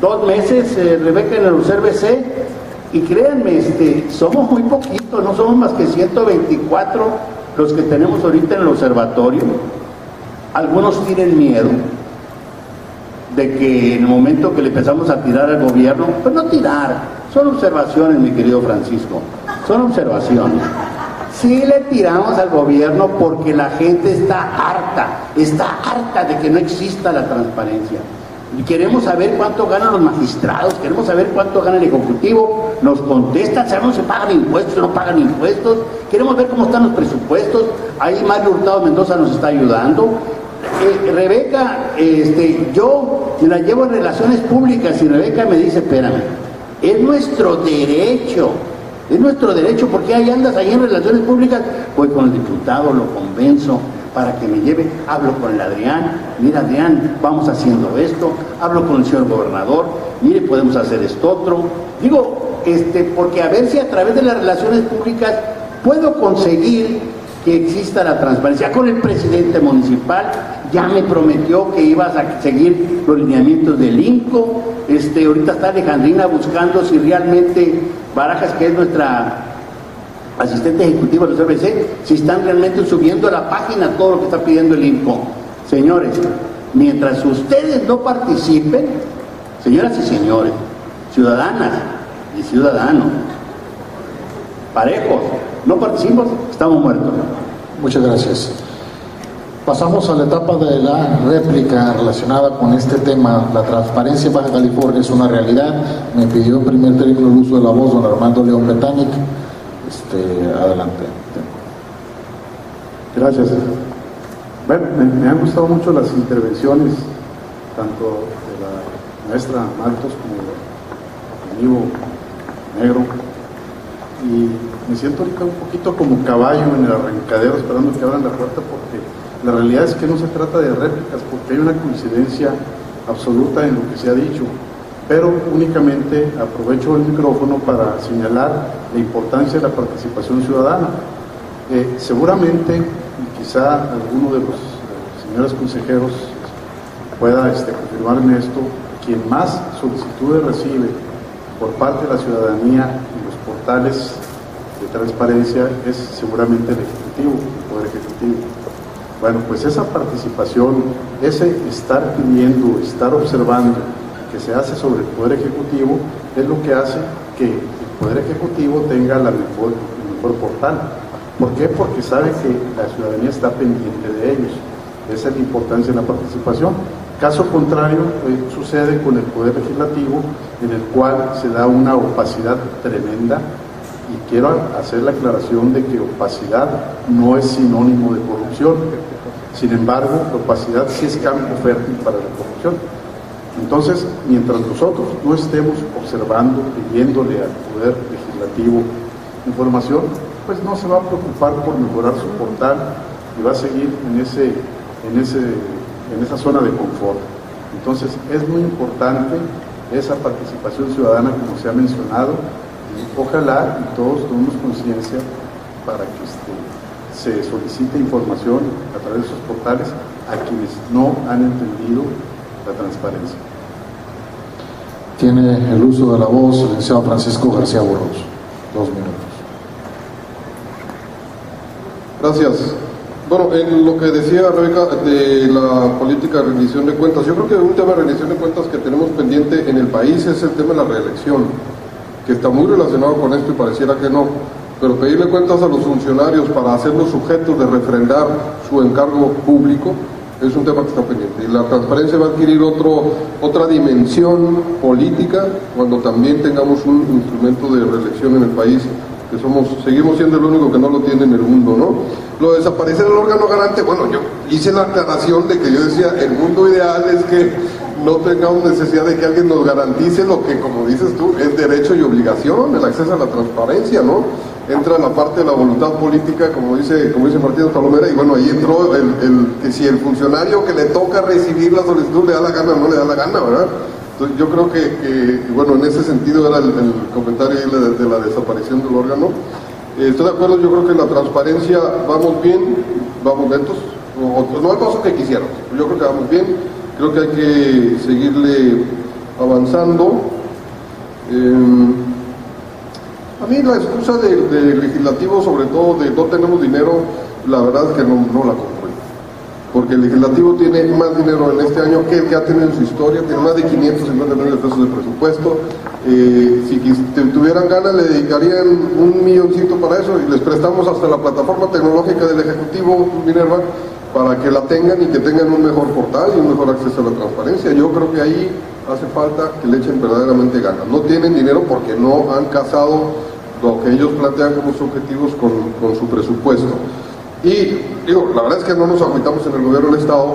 2 meses, Rebeca, en el UCERVC, y créanme, somos muy poquitos, no somos más que 124 los que tenemos ahorita en el observatorio. Algunos tienen miedo de que en el momento que le empezamos a tirar al gobierno, pues no tirar, son observaciones, mi querido Francisco, son observaciones. Sí le tiramos al gobierno porque la gente está harta de que no exista la transparencia. Y queremos saber cuánto ganan los magistrados, queremos saber cuánto gana el Ejecutivo, nos contestan, sabemos si pagan impuestos o no pagan impuestos, queremos ver cómo están los presupuestos. Ahí Mario Hurtado Mendoza nos está ayudando. Rebeca, yo me la llevo en relaciones públicas y Rebeca me dice, espérame, es nuestro derecho, porque ahí andas ahí en relaciones públicas. Voy con el diputado, lo convenzo para que me lleve, hablo con el Adrián, mira Adrián, vamos haciendo esto, hablo con el señor gobernador, mire, podemos hacer esto otro. Digo, porque a ver si a través de las relaciones públicas puedo conseguir que exista la transparencia. Con el presidente municipal ya me prometió que ibas a seguir los lineamientos del INCO. Ahorita está Alejandrina buscando si realmente Barajas, que es nuestra asistente ejecutiva de los CBC, si están realmente subiendo a la página todo lo que está pidiendo el INCO. Señores, mientras ustedes no participen, señoras y señores, ciudadanas y ciudadanos, parejos, no participamos, estamos muertos. Muchas gracias. Pasamos a la etapa de la réplica relacionada con este tema. La transparencia en Baja California es una realidad. Me pidió en primer término el uso de la voz don Armando León Betánic. Adelante. Gracias. Bueno, me han gustado mucho las intervenciones, tanto de la maestra Martos como del amigo Negro. Y me siento ahorita un poquito como caballo en el arrancadero esperando que abran la puerta, porque la realidad es que no se trata de réplicas, porque hay una coincidencia absoluta en lo que se ha dicho, pero únicamente aprovecho el micrófono para señalar la importancia de la participación ciudadana. Seguramente, y quizá alguno de los señores consejeros pueda confirmarme esto, quien más solicitudes recibe por parte de la ciudadanía en los portales de transparencia es seguramente el Poder Ejecutivo. Bueno, pues esa participación, ese estar pidiendo, estar observando que se hace sobre el Poder Ejecutivo, es lo que hace que el Poder Ejecutivo tenga el mejor portal. ¿Por qué? Porque sabe que la ciudadanía está pendiente de ellos. Esa es la importancia de la participación. Caso contrario, sucede con el Poder Legislativo, en el cual se da una opacidad tremenda, y quiero hacer la aclaración de que opacidad no es sinónimo de corrupción. Sin embargo, la opacidad sí es campo fértil para la corrupción. Entonces, mientras nosotros no estemos observando, pidiéndole al Poder Legislativo información, pues no se va a preocupar por mejorar su portal y va a seguir en esa zona de confort. Entonces, es muy importante esa participación ciudadana, como se ha mencionado, Ojalá y todos tomemos conciencia para que se solicite información a través de esos portales a quienes no han entendido la transparencia. Tiene el uso de la voz el licenciado Francisco García Burgos. 2 minutos. Gracias. Bueno, en lo que decía Rebeca de la política de rendición de cuentas, yo creo que un tema de rendición de cuentas que tenemos pendiente en el país es el tema de la reelección, que está muy relacionado con esto y pareciera que no, pero pedirle cuentas a los funcionarios para hacerlos sujetos de refrendar su encargo público es un tema que está pendiente. Y la transparencia va a adquirir otra dimensión política cuando también tengamos un instrumento de reelección en el país, que seguimos siendo el único que no lo tiene en el mundo, ¿no? Lo de desaparecer el órgano garante, bueno, yo hice la aclaración de que yo decía, el mundo ideal es que no tengamos necesidad de que alguien nos garantice lo que, como dices tú, es derecho y obligación, el acceso a la transparencia, ¿no? Entra la parte de la voluntad política, como dice Martínez Palomera, y bueno, ahí entró que si el funcionario que le toca recibir la solicitud le da la gana o no le da la gana, ¿verdad? Entonces yo creo que bueno, en ese sentido era el comentario de la desaparición del órgano. Estoy de acuerdo, yo creo que en la transparencia vamos bien, vamos lentos, no al paso que quisiéramos, yo creo que vamos bien, creo que hay que seguirle avanzando. A mí la excusa del legislativo, sobre todo de no tenemos dinero, la verdad es que no la compro. Porque el legislativo tiene más dinero en este año que el que ha tenido en su historia, tiene más de 550 millones de pesos de presupuesto. Si tuvieran ganas le dedicarían $1 milloncito para eso y les prestamos hasta la plataforma tecnológica del Ejecutivo, Minerva, para que la tengan y que tengan un mejor portal y un mejor acceso a la transparencia. Yo creo que ahí hace falta que le echen verdaderamente ganas. No tienen dinero porque no han casado lo que ellos plantean como sus objetivos con su presupuesto. Y digo, la verdad es que no nos agüitamos en el gobierno del Estado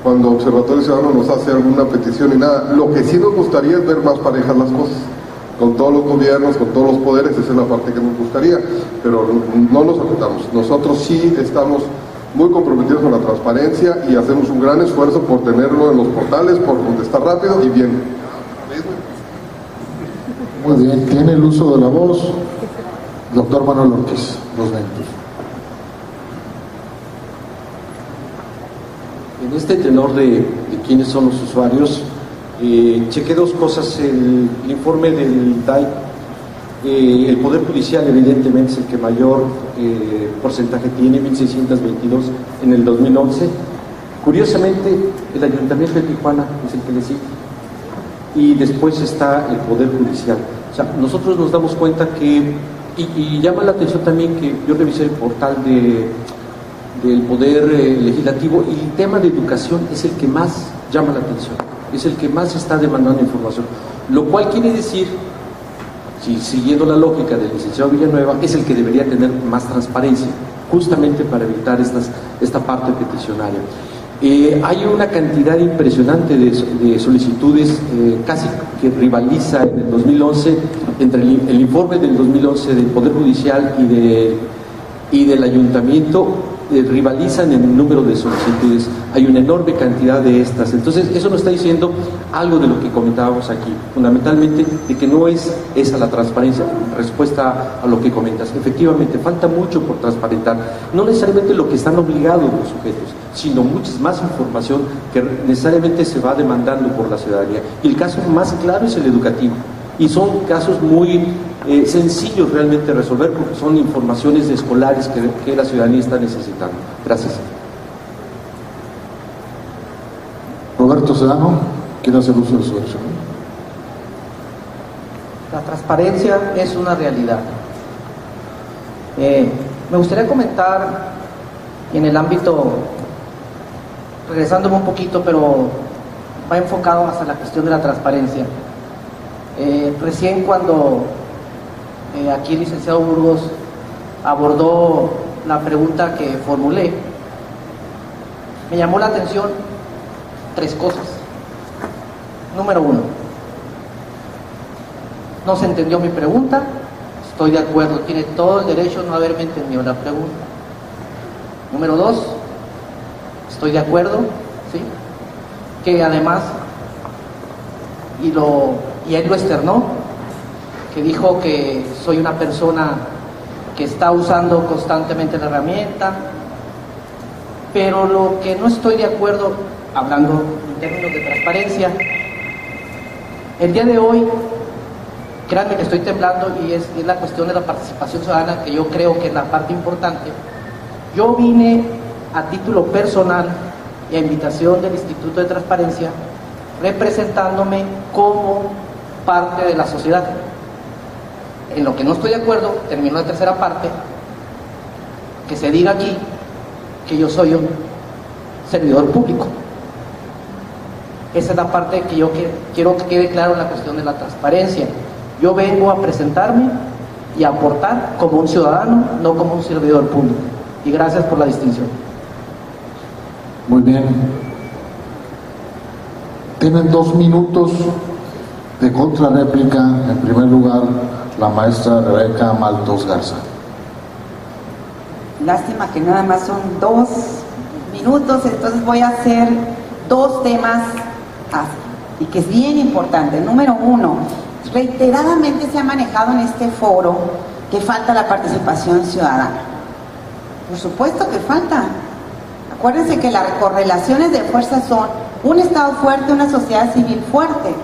cuando Observatorio Ciudadano nos hace alguna petición y nada. Lo que sí nos gustaría es ver más parejas las cosas, con todos los gobiernos, con todos los poderes, esa es la parte que nos gustaría, pero no nos agüitamos. Nosotros sí estamos muy comprometidos con la transparencia y hacemos un gran esfuerzo por tenerlo en los portales, por contestar rápido y bien. Muy bien, tiene el uso de la voz doctor Manuel Ortiz, 2 minutos. En este tenor de quiénes son los usuarios, chequé 2 cosas. El informe del DAI, el Poder Judicial evidentemente es el que mayor porcentaje tiene, 1.622 en el 2011. Curiosamente, el Ayuntamiento de Tijuana es el que le sigue. Y después está el Poder Judicial. O sea, nosotros nos damos cuenta que, y llama la atención también que yo revisé el portal del Poder Legislativo y el tema de educación es el que más llama la atención, es el que más está demandando información, lo cual quiere decir, si siguiendo la lógica del licenciado Villanueva, es el que debería tener más transparencia, justamente para evitar esta parte peticionaria. Hay una cantidad impresionante de solicitudes, casi que rivaliza en el 2011 entre el informe del 2011 del Poder Judicial y del Ayuntamiento, rivalizan en el número de solicitudes. Hay una enorme cantidad de estas. Entonces eso nos está diciendo algo de lo que comentábamos aquí, fundamentalmente de que no es esa la transparencia. Respuesta a lo que comentas, efectivamente falta mucho por transparentar, no necesariamente lo que están obligados los sujetos, sino mucha más información que necesariamente se va demandando por la ciudadanía. Y el caso más claro es el educativo, y son casos muy sencillos realmente de resolver, porque son informaciones escolares que la ciudadanía está necesitando. Gracias. Roberto Sedano, ¿quiere hacer uso de su derecho? La transparencia es una realidad. Me gustaría comentar en el ámbito, regresándome un poquito, pero va enfocado hacia la cuestión de la transparencia. Recién cuando aquí el licenciado Burgos abordó la pregunta que formulé, me llamó la atención 3 cosas. Número 1, no se entendió mi pregunta. Estoy de acuerdo, tiene todo el derecho a no haberme entendido la pregunta. Número 2, estoy de acuerdo, ¿sí?, que además, y él lo externó, que dijo que soy una persona que está usando constantemente la herramienta, pero lo que no estoy de acuerdo, hablando en términos de transparencia, el día de hoy, créanme que estoy temblando y es la cuestión de la participación ciudadana, que yo creo que es la parte importante. Yo vine a título personal y a invitación del Instituto de Transparencia, representándome como parte de la sociedad. En lo que no estoy de acuerdo, termino la tercera parte, que se diga aquí que yo soy un servidor público. Esa es la parte que yo quiero que quede claro en la cuestión de la transparencia. Yo vengo a presentarme y a aportar como un ciudadano, no como un servidor público. Y gracias por la distinción. Muy bien. Tienen 2 minutos de contrarréplica. En primer lugar, la maestra Rebeca Maltos Garza. Lástima que nada más son 2 minutos, entonces voy a hacer 2 temas así, y que es bien importante. Número 1, reiteradamente se ha manejado en este foro que falta la participación ciudadana. Por supuesto que falta. Acuérdense que las correlaciones de fuerzas son un Estado fuerte, una sociedad civil fuerte.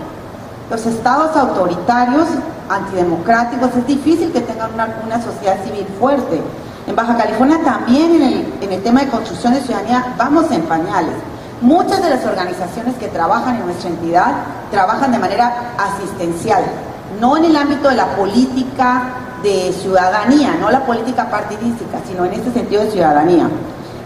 Los estados autoritarios, antidemocráticos, es difícil que tengan una sociedad civil fuerte. En Baja California también en el tema de construcción de ciudadanía vamos en pañales. Muchas de las organizaciones que trabajan en nuestra entidad trabajan de manera asistencial, no en el ámbito de la política de ciudadanía, no la política partidística, sino en este sentido de ciudadanía.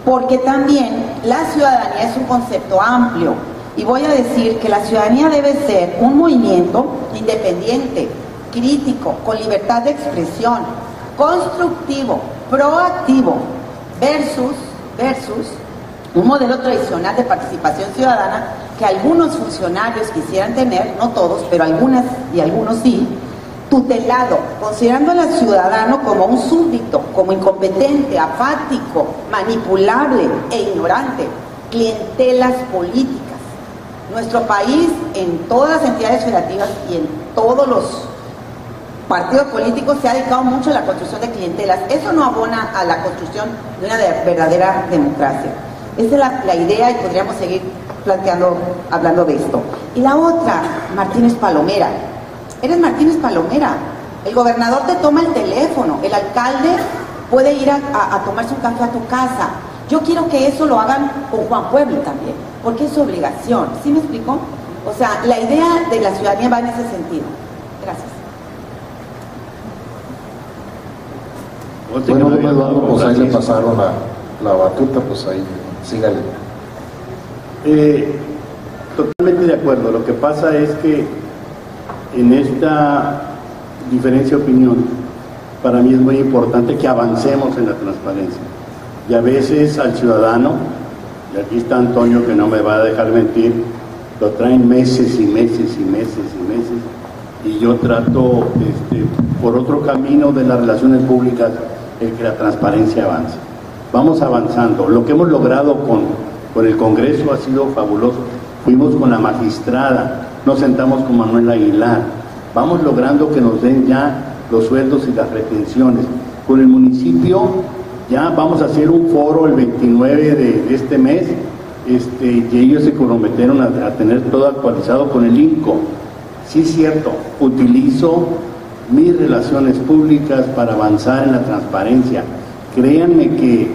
Porque también la ciudadanía es un concepto amplio, y voy a decir que la ciudadanía debe ser un movimiento independiente, crítico, con libertad de expresión, constructivo, proactivo, versus un modelo tradicional de participación ciudadana que algunos funcionarios quisieran tener, no todos, pero algunas y algunos sí, tutelado, considerando al ciudadano como un súbdito, como incompetente, apático, manipulable e ignorante, clientelas políticas. Nuestro país, en todas las entidades federativas y en todos los partidos políticos, se ha dedicado mucho a la construcción de clientelas. Eso no abona a la construcción de una verdadera democracia. Esa es la idea, y podríamos seguir hablando de esto. Y la otra, Martínez Palomera. Eres Martínez Palomera. El gobernador te toma el teléfono, el alcalde puede ir a tomarse un café a tu casa. Yo quiero que eso lo hagan con Juan Pueblo también, porque es su obligación. ¿Sí me explico? O sea, la idea de la ciudadanía va en ese sentido. Gracias. Bueno, don Eduardo, pues ahí le pasaron la batuta, pues ahí, sígale. Totalmente de acuerdo. Lo que pasa es que en esta diferencia de opinión, para mí es muy importante que avancemos en la transparencia. Y a veces al ciudadano, y aquí está Antonio que no me va a dejar mentir, lo traen meses y meses y meses y meses, y yo trato por otro camino de las relaciones públicas el que la transparencia avance. Vamos avanzando. Lo que hemos logrado con el Congreso ha sido fabuloso. Fuimos con la magistrada, nos sentamos con Manuel Aguilar, vamos logrando que nos den ya los sueldos y las retenciones. Con el municipio ya vamos a hacer un foro el 29 de este mes, y ellos se comprometieron a tener todo actualizado con el INCO. Sí es cierto, utilizo mis relaciones públicas para avanzar en la transparencia. Créanme que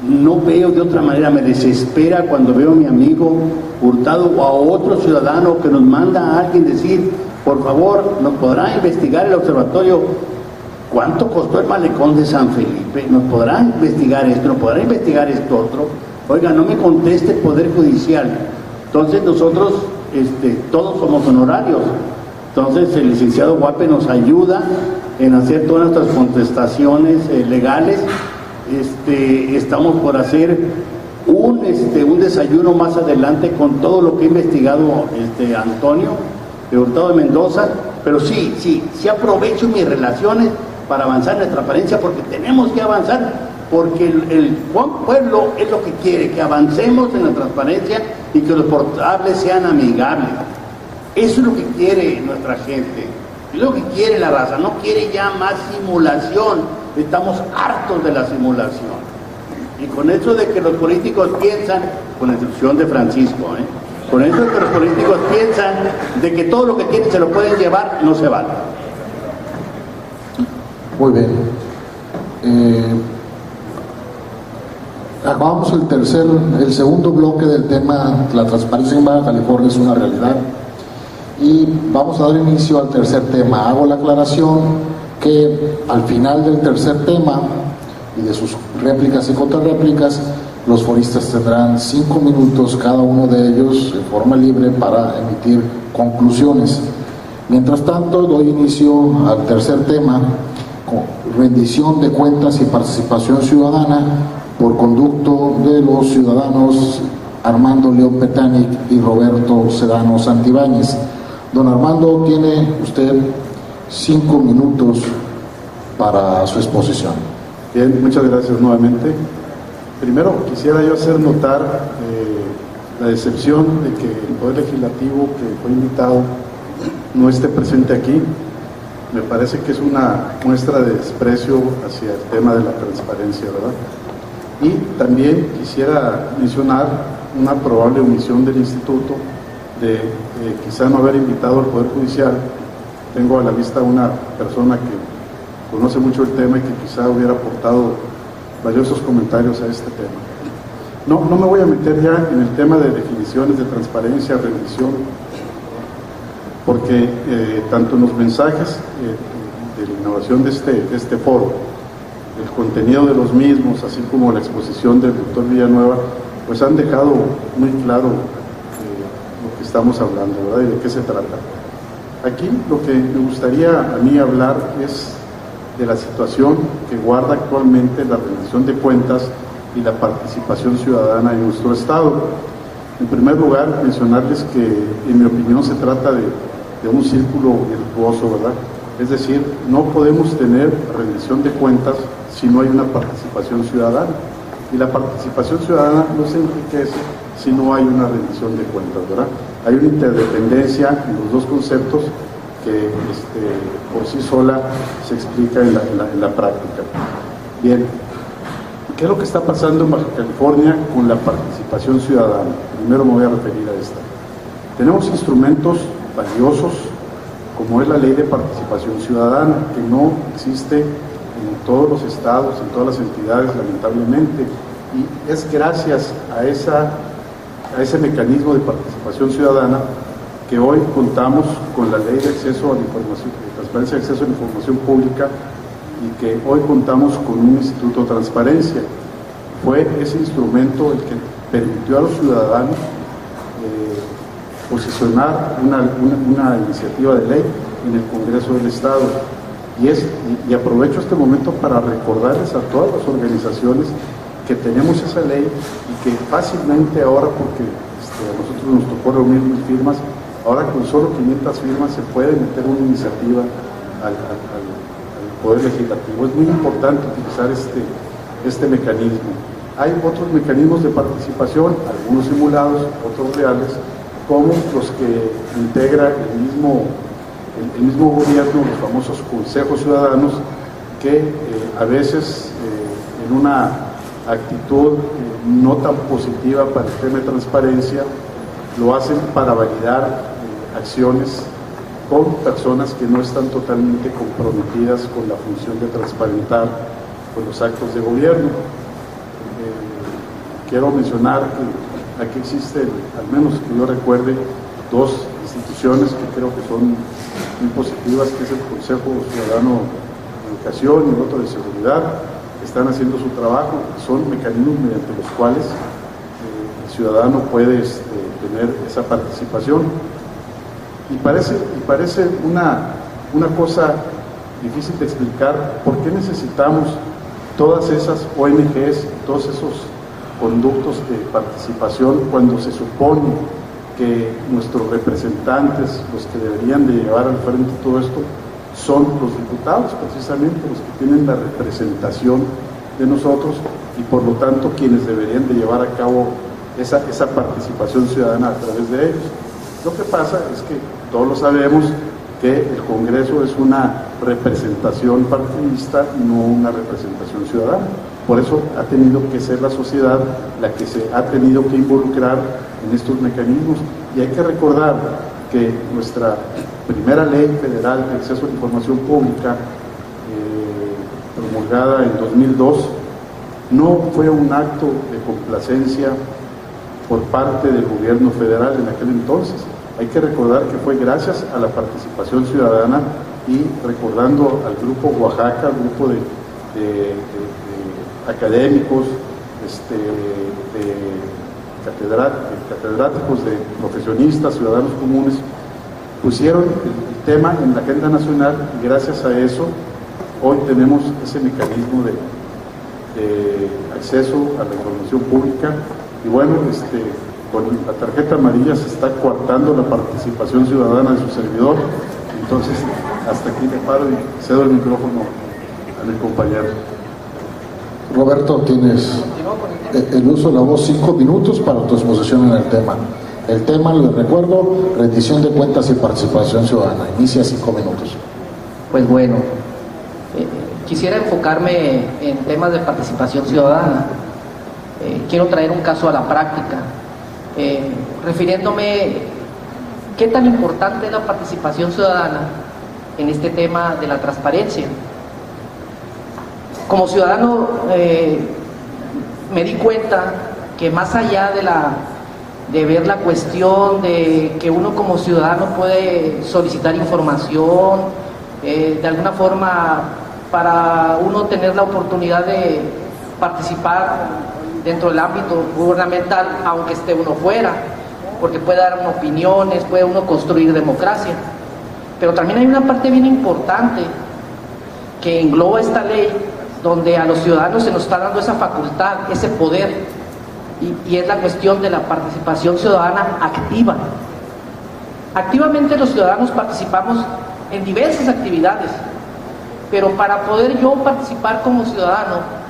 no veo de otra manera, me desespera cuando veo a mi amigo Hurtado o a otro ciudadano que nos manda a alguien decir, por favor, ¿nos podrá investigar el observatorio cuánto costó el malecón de San Felipe? ¿Nos podrá investigar esto? ¿Nos podrá investigar esto otro? Oiga, no me conteste el Poder Judicial. Entonces nosotros todos somos honorarios. Entonces el licenciado Guape nos ayuda en hacer todas nuestras contestaciones legales. Estamos por hacer un desayuno más adelante con todo lo que ha investigado Antonio de Hurtado de Mendoza, pero sí aprovecho mis relaciones para avanzar en la transparencia, porque tenemos que avanzar, porque el pueblo es lo que quiere, que avancemos en la transparencia y que los portales sean amigables. Eso es lo que quiere nuestra gente. Es lo que quiere la raza, no quiere ya más simulación. Estamos hartos de la simulación. Y con eso de que los políticos piensan, con la instrucción de Francisco, con eso de que los políticos piensan de que todo lo que tienen se lo pueden llevar, no se vale. Muy bien. Acabamos el segundo bloque del tema. La transparencia en Baja California es una realidad. Y vamos a dar inicio al tercer tema. Hago la aclaración que al final del tercer tema y de sus réplicas y contrarréplicas, los foristas tendrán 5 minutos cada uno de ellos de forma libre para emitir conclusiones. Mientras tanto, doy inicio al tercer tema, con rendición de cuentas y participación ciudadana por conducto de los ciudadanos Armando León Petánic y Roberto Sedano Santibáñez. Don Armando, tiene usted 5 minutos para su exposición. Bien, muchas gracias nuevamente. Primero quisiera yo hacer notar la decepción de que el Poder Legislativo que fue invitado no esté presente aquí. Me parece que es una muestra de desprecio hacia el tema de la transparencia, ¿verdad? Y también quisiera mencionar una probable omisión del Instituto de quizá no haber invitado al Poder Judicial. Tengo a la vista una persona que conoce mucho el tema y que quizá hubiera aportado valiosos comentarios a este tema. No me voy a meter ya en el tema de definiciones de transparencia, rendición, porque tanto en los mensajes de la inauguración de este foro, el contenido de los mismos, así como la exposición del doctor Villanueva, pues han dejado muy claro lo que estamos hablando, ¿verdad? Y de qué se trata. Aquí lo que me gustaría a mí hablar es de la situación que guarda actualmente la rendición de cuentas y la participación ciudadana en nuestro Estado. En primer lugar, mencionarles que, en mi opinión, se trata de un círculo virtuoso, ¿verdad? Es decir, no podemos tener rendición de cuentas si no hay una participación ciudadana. Y la participación ciudadana no se enriquece si no hay una rendición de cuentas, ¿verdad? Hay una interdependencia en los dos conceptos que por sí sola se explica en la práctica. Bien, ¿qué es lo que está pasando en Baja California con la participación ciudadana? Primero me voy a referir a esta. Tenemos instrumentos valiosos, como es la Ley de Participación Ciudadana, que no existe en todos los estados, en todas las entidades, lamentablemente, y es gracias a ese mecanismo de participación ciudadana que hoy contamos con la Ley de Acceso a la Información, de Transparencia y Acceso a la Información Pública, y que hoy contamos con un Instituto de Transparencia. Fue ese instrumento el que permitió a los ciudadanos posicionar una iniciativa de ley en el Congreso del Estado. Y aprovecho este momento para recordarles a todas las organizaciones que tenemos esa ley y que fácilmente ahora, porque a nosotros nos tocó reunir 1000 firmas, ahora con solo 500 firmas se puede meter una iniciativa al Poder Legislativo. Es muy importante utilizar este mecanismo. Hay otros mecanismos de participación, algunos simulados, otros reales, como los que integra el mismo gobierno, los famosos consejos ciudadanos, que a veces en una actitud no tan positiva para el tema de transparencia, lo hacen para validar acciones con personas que no están totalmente comprometidas con la función de transparentar con los actos de gobierno. Quiero mencionar que aquí existen, al menos que yo recuerde, dos instituciones que creo que son muy positivas, que es el Consejo Ciudadano de Educación y el otro de Seguridad, que están haciendo su trabajo. Son mecanismos mediante los cuales el ciudadano puede tener esa participación. Y parece una cosa difícil de explicar por qué necesitamos todas esas ONGs, todos esos conductos de participación, cuando se supone que nuestros representantes, los que deberían de llevar al frente todo esto, son los diputados, precisamente los que tienen la representación de nosotros y por lo tanto quienes deberían de llevar a cabo esa participación ciudadana a través de ellos. Lo que pasa es que todos lo sabemos, que el Congreso es una representación partidista, no una representación ciudadana. Por eso ha tenido que ser la sociedad la que se ha tenido que involucrar en estos mecanismos. Y hay que recordar que nuestra primera ley federal de acceso a la información pública, promulgada en 2002, no fue un acto de complacencia por parte del gobierno federal en aquel entonces. Hay que recordar que fue gracias a la participación ciudadana y recordando al Grupo Oaxaca, al grupo de académicos, de catedráticos, de profesionistas, ciudadanos comunes, pusieron el tema en la agenda nacional y gracias a eso hoy tenemos ese mecanismo de acceso a la información pública. Y bueno, con la tarjeta amarilla se está coartando la participación ciudadana de su servidor. Entonces, hasta aquí le paro y cedo el micrófono a mi compañero. Roberto, tienes el uso de la voz 5 minutos para tu exposición en el tema. El tema, les recuerdo, rendición de cuentas y participación ciudadana. Inicia 5 minutos. Pues bueno, quisiera enfocarme en temas de participación ciudadana. Quiero traer un caso a la práctica, refiriéndome qué tan importante es la participación ciudadana en este tema de la transparencia. Como ciudadano me di cuenta que más allá de ver la cuestión de que uno como ciudadano puede solicitar información, de alguna forma para uno tener la oportunidad de participar dentro del ámbito gubernamental, aunque esté uno fuera, porque puede dar uno opiniones, puede uno construir democracia. Pero también hay una parte bien importante que engloba esta ley, donde a los ciudadanos se nos está dando esa facultad, ese poder, y es la cuestión de la participación ciudadana activa. Activamente los ciudadanos participamos en diversas actividades, pero para poder yo participar como ciudadano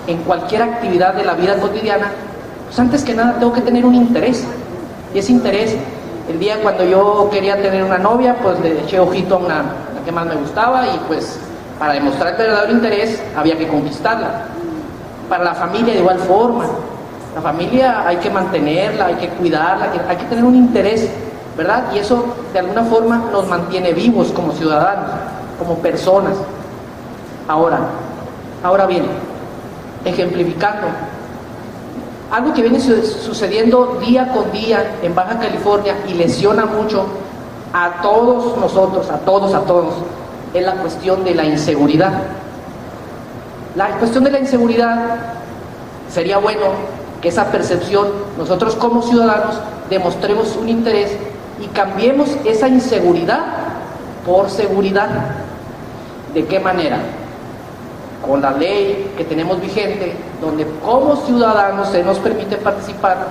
en cualquier actividad de la vida cotidiana, pues antes que nada tengo que tener un interés. Y ese interés, el día cuando yo quería tener una novia, pues le eché ojito a la que más me gustaba, y pues para demostrar el verdadero interés había que conquistarla. Para la familia de igual forma, la familia hay que mantenerla, hay que cuidarla, hay que tener un interés, ¿verdad? Y eso de alguna forma nos mantiene vivos como ciudadanos, como personas. Ahora bien, ejemplificando, algo que viene sucediendo día con día en Baja California y lesiona mucho a todos nosotros, a todos, es la cuestión de la inseguridad. La cuestión de la inseguridad, sería bueno que esa percepción, nosotros como ciudadanos, demostremos un interés y cambiemos esa inseguridad por seguridad. ¿De qué manera? Con la ley que tenemos vigente, donde como ciudadanos se nos permite participar,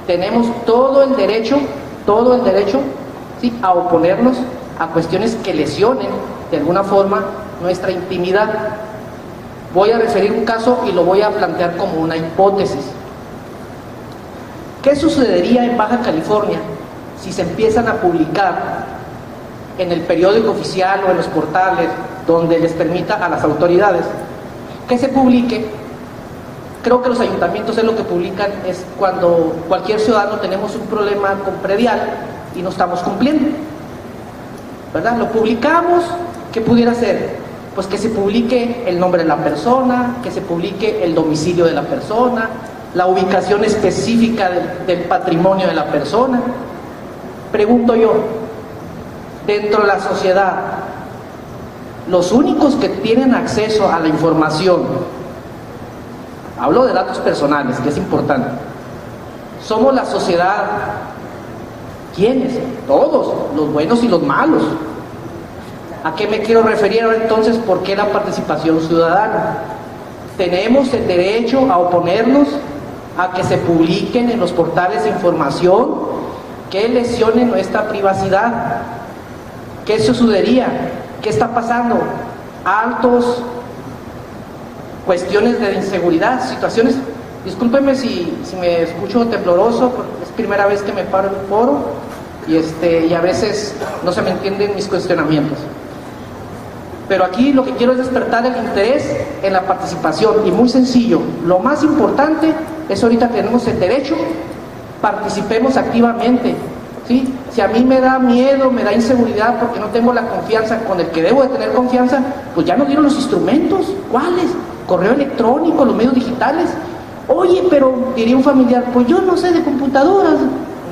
tenemos todo el derecho, ¿sí?, a oponernos a cuestiones que lesionen de alguna forma nuestra intimidad. Voy a referir un caso y lo voy a plantear como una hipótesis. ¿Qué sucedería en Baja California si se empiezan a publicar en el periódico oficial o en los portales donde les permita a las autoridades que se publique? Creo que los ayuntamientos es lo que publican, es cuando cualquier ciudadano tenemos un problema con predial y no estamos cumpliendo, ¿verdad? Lo publicamos. ¿Qué pudiera ser? Pues que se publique el nombre de la persona, que se publique el domicilio de la persona, la ubicación específica del patrimonio de la persona. Pregunto yo, dentro de la sociedad, los únicos que tienen acceso a la información, hablo de datos personales, que es importante, somos la sociedad. ¿Quiénes? Todos, los buenos y los malos. ¿A qué me quiero referir ahora entonces? ¿Por qué la participación ciudadana? Tenemos el derecho a oponernos a que se publiquen en los portales de información que lesionen nuestra privacidad. ¿Qué sucedería? ¿Qué está pasando? Altos, cuestiones de inseguridad, situaciones. Discúlpenme si me escucho tembloroso, porque es primera vez que me paro en un foro. y a veces no se me entienden mis cuestionamientos. Pero aquí lo que quiero es despertar el interés en la participación, y muy sencillo, lo más importante es ahorita tenemos el derecho, participemos activamente, ¿sí? Si a mí me da miedo, me da inseguridad porque no tengo la confianza con el que debo de tener confianza, pues ya no dieron los instrumentos. ¿Cuáles? Correo electrónico, los medios digitales. Oye, pero diría un familiar, pues yo no sé de computadoras.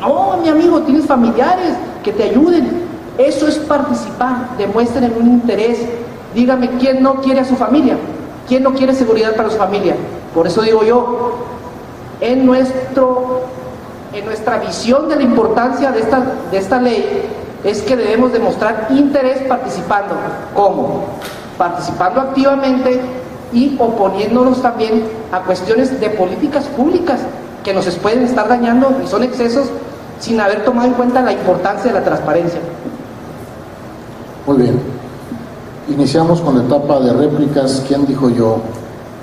No, mi amigo, tienes familiares que te ayuden. Eso es participar, demuestren un interés. Dígame, ¿quién no quiere a su familia? ¿Quién no quiere seguridad para su familia? Por eso digo yo, en nuestra visión de la importancia de esta ley, es que debemos demostrar interés participando. ¿Cómo? Participando activamente y oponiéndonos también a cuestiones de políticas públicas que nos pueden estar dañando y son excesos sin haber tomado en cuenta la importancia de la transparencia. Muy bien. Iniciamos con la etapa de réplicas. ¿Quién dijo yo?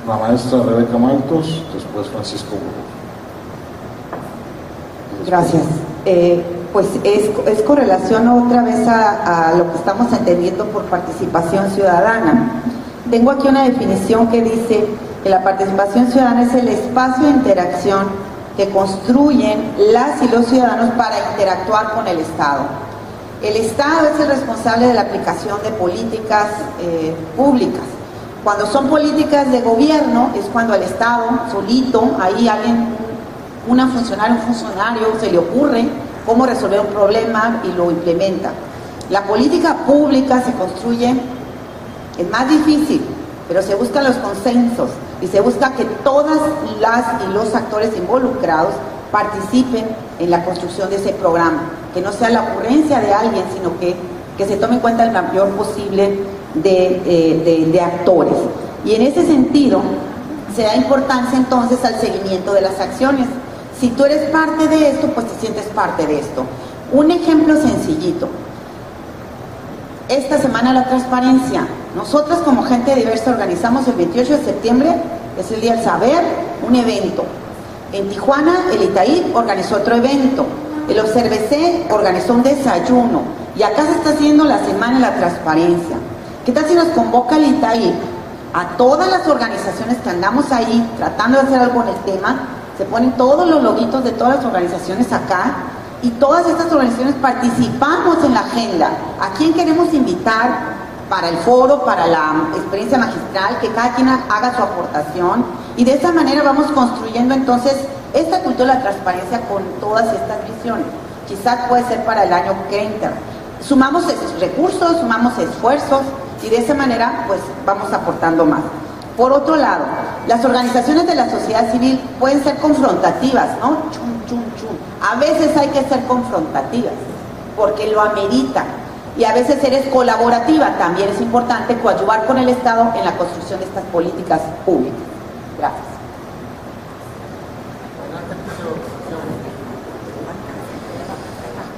La maestra Rebeca Maltos, después Francisco Burgos. Gracias. Pues es correlación otra vez a lo que estamos entendiendo por participación ciudadana. Tengo aquí una definición que dice que la participación ciudadana es el espacio de interacción que construyen las y los ciudadanos para interactuar con el Estado. El Estado es el responsable de la aplicación de políticas públicas. Cuando son políticas de gobierno es cuando el Estado solito, ahí alguien, un funcionario se le ocurre cómo resolver un problema y lo implementa. La política pública se construye, es más difícil, pero se buscan los consensos y se busca que todas las y los actores involucrados participen en la construcción de ese programa, que no sea la ocurrencia de alguien, sino que se tome en cuenta el mayor posible de actores. Y en ese sentido se da importancia entonces al seguimiento de las acciones. Si tú eres parte de esto, pues te sientes parte de esto. Un ejemplo sencillito. Esta semana la transparencia. Nosotros como gente diversa organizamos el 28 de septiembre, es el Día del Saber, un evento. En Tijuana, el Itaí organizó otro evento. El ObserveC organizó un desayuno. Y acá se está haciendo la Semana de la Transparencia. ¿Qué tal si nos convoca el Itaí a todas las organizaciones que andamos ahí tratando de hacer algo en el tema? Se ponen todos los loguitos de todas las organizaciones acá y todas estas organizaciones participamos en la agenda. ¿A quién queremos invitar para el foro, para la experiencia magistral? Que cada quien haga su aportación y de esa manera vamos construyendo entonces esta cultura de la transparencia con todas estas visiones. Quizás puede ser para el año que entra. Sumamos esos recursos, sumamos esfuerzos y de esa manera pues vamos aportando más. Por otro lado, las organizaciones de la sociedad civil pueden ser confrontativas, ¿no? A veces hay que ser confrontativas, porque lo amerita. Y a veces eres colaborativa, también es importante coadyuvar con el Estado en la construcción de estas políticas públicas. Gracias.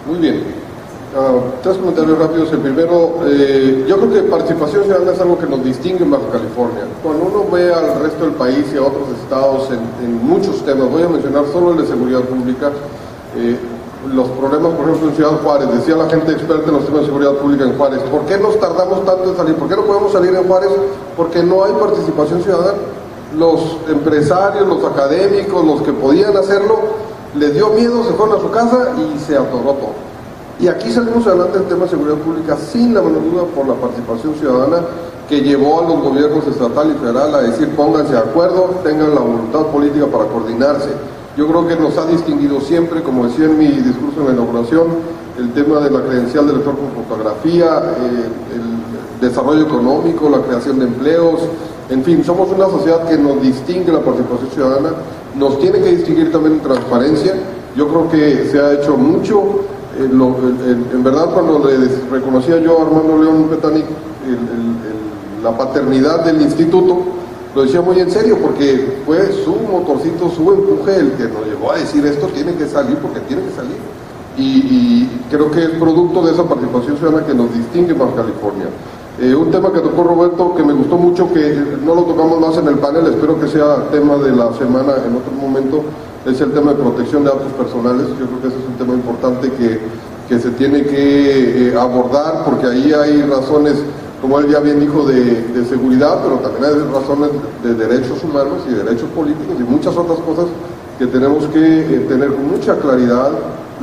Muy bien. Tres comentarios rápidos. El primero, yo creo que participación ciudadana es algo que nos distingue en Baja California. Cuando uno ve al resto del país y a otros estados en muchos temas, voy a mencionar solo el de seguridad pública, los problemas, por ejemplo, en Ciudad Juárez, decía la gente experta en los temas de seguridad pública en Juárez, ¿por qué nos tardamos tanto en salir? ¿Por qué no podemos salir en Juárez? Porque no hay participación ciudadana. Los empresarios, los académicos, los que podían hacerlo, les dio miedo, se fueron a su casa y se atoró todo. Y aquí salimos adelante en temas de seguridad pública sin la menor duda por la participación ciudadana que llevó a los gobiernos estatal y federal a decir pónganse de acuerdo, tengan la voluntad política para coordinarse. Yo creo que nos ha distinguido siempre, como decía en mi discurso en la inauguración, el tema de la credencial del lector con fotografía, el desarrollo económico, la creación de empleos, en fin, somos una sociedad que nos distingue la participación ciudadana, nos tiene que distinguir también en transparencia. Yo creo que se ha hecho mucho. En verdad, cuando le reconocía yo a Armando León Petanic la paternidad del instituto, lo decía muy en serio, porque fue su motorcito, su empuje el que nos llevó a decir esto tiene que salir porque tiene que salir. Y creo que es producto de esa participación ciudadana que nos distingue en Baja California. Un tema que tocó Roberto, que me gustó mucho, que no lo tocamos más en el panel, espero que sea tema de la semana en otro momento, es el tema de protección de datos personales. Yo creo que ese es un tema importante que que se tiene que abordar, porque ahí hay razones, como él ya bien dijo, de seguridad, pero también hay razones de derechos humanos y derechos políticos y muchas otras cosas que tenemos que tener con mucha claridad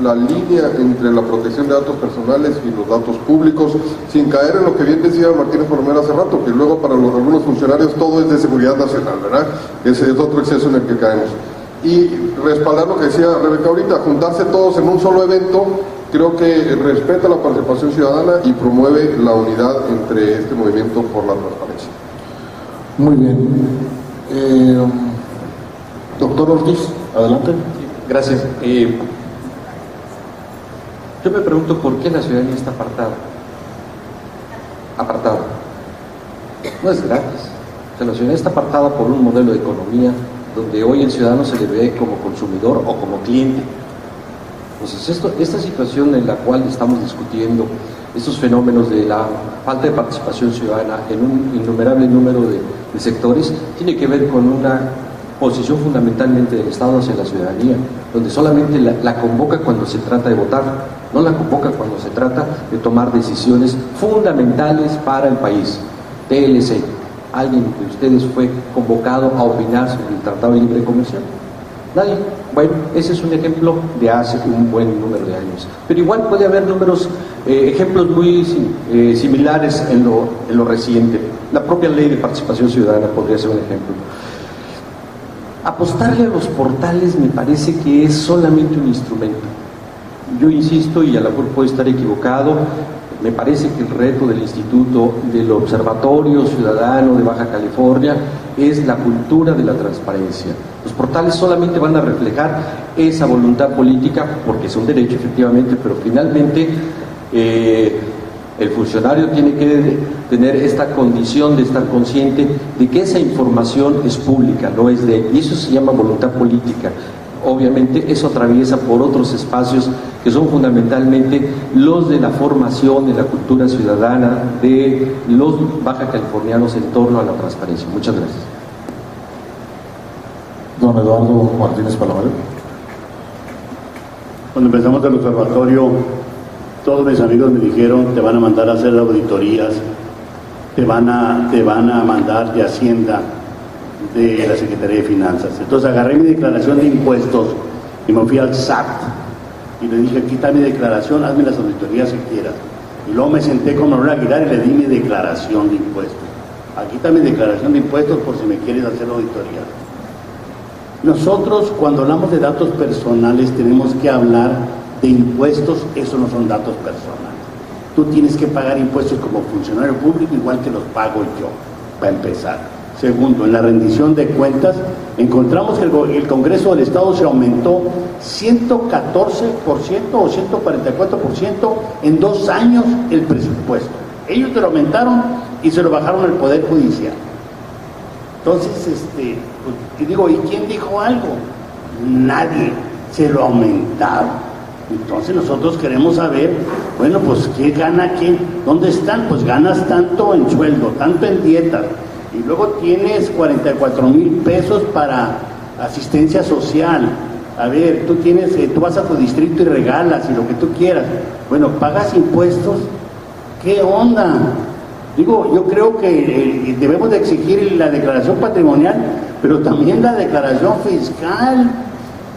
la línea entre la protección de datos personales y los datos públicos, sin caer en lo que bien decía Martínez Romero hace rato, que luego para algunos funcionarios todo es de seguridad nacional, ¿verdad? Ese es otro exceso en el que caemos. Y respaldar lo que decía Rebeca ahorita, juntarse todos en un solo evento, creo que respeta la participación ciudadana y promueve la unidad entre este movimiento por la transparencia. Muy bien. Doctor Ortiz, adelante. Gracias. Yo me pregunto por qué la ciudadanía está apartada. No es gratis. O sea, la ciudadanía está apartada por un modelo de economía donde hoy el ciudadano se le ve como consumidor o como cliente. Entonces, esta situación en la cual estamos discutiendo, estos fenómenos de la falta de participación ciudadana en un innumerable número de sectores, tiene que ver con una posición fundamentalmente del Estado hacia la ciudadanía, donde solamente la convoca cuando se trata de votar, no la convoca cuando se trata de tomar decisiones fundamentales para el país. TLC, ¿alguien de ustedes fue convocado a opinar sobre el Tratado de Libre Comercio? Nadie. Bueno, ese es un ejemplo de hace un buen número de años. Pero igual puede haber ejemplos muy similares en lo reciente. La propia Ley de Participación Ciudadana podría ser un ejemplo. Apostarle a los portales me parece que es solamente un instrumento. Yo insisto, y a lo mejor puedo estar equivocado, me parece que el reto del Instituto del Observatorio Ciudadano de Baja California es la cultura de la transparencia. Los portales solamente van a reflejar esa voluntad política, porque es un derecho efectivamente, pero finalmente el funcionario tiene que tener esta condición de estar consciente de que esa información es pública, no es de él, y eso se llama voluntad política. Obviamente eso atraviesa por otros espacios que son fundamentalmente los de la formación, de la cultura ciudadana, de los baja californianos en torno a la transparencia. Muchas gracias. Don Eduardo Martínez Palomares. Cuando empezamos el observatorio, todos mis amigos me dijeron: te van a mandar a hacer auditorías, te van a mandar de Hacienda, de la Secretaría de Finanzas. Entonces agarré mi declaración de impuestos y me fui al SAT y le dije: aquí está mi declaración, hazme las auditorías que quieras. Y luego me senté con Manuel Aguilar y le di mi declaración de impuestos. Aquí está mi declaración de impuestos por si me quieres hacer auditoría. Nosotros, cuando hablamos de datos personales, tenemos que hablar de impuestos. Eso no son datos personales. Tú tienes que pagar impuestos como funcionario público igual que los pago yo, para empezar. Segundo, en la rendición de cuentas encontramos que el Congreso del Estado se aumentó 114% o 144% en 2 años el presupuesto. Ellos te lo aumentaron y se lo bajaron al Poder Judicial. Entonces, y digo, ¿y quién dijo algo? Nadie. Se lo aumentaron. Entonces nosotros queremos saber, bueno, pues ¿qué gana quién? ¿Dónde están? Pues ganas tanto en sueldo, tanto en dietas, y luego tienes 44,000 pesos para asistencia social. A ver, tú vas a tu distrito y regalas y lo que tú quieras. Bueno, ¿pagas impuestos? ¿Qué onda? Digo, yo creo que debemos de exigir la declaración patrimonial, pero también la declaración fiscal,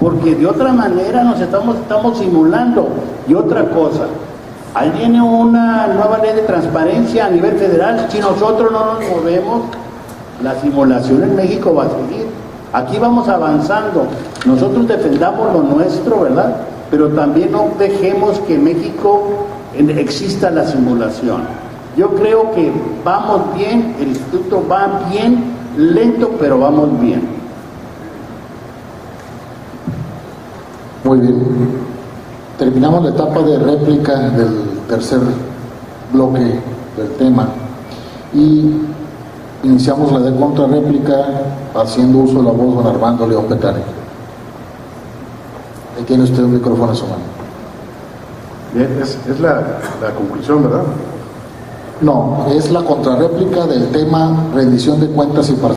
porque de otra manera nos estamos simulando. Y otra cosa, ahí viene una nueva ley de transparencia a nivel federal. Si nosotros no nos movemos, la simulación en México va a seguir. Aquí vamos avanzando. Nosotros defendamos lo nuestro, ¿verdad? Pero también no dejemos que en México exista la simulación. Yo creo que vamos bien, el instituto va bien, lento, pero vamos bien. Muy bien. Terminamos la etapa de réplica del tercer bloque del tema y iniciamos la de contrarréplica haciendo uso de la voz de don Armando León Petare. Ahí tiene usted un micrófono a su mano. Bien, es la conclusión, ¿verdad? No, es la contrarréplica del tema rendición de cuentas y participación.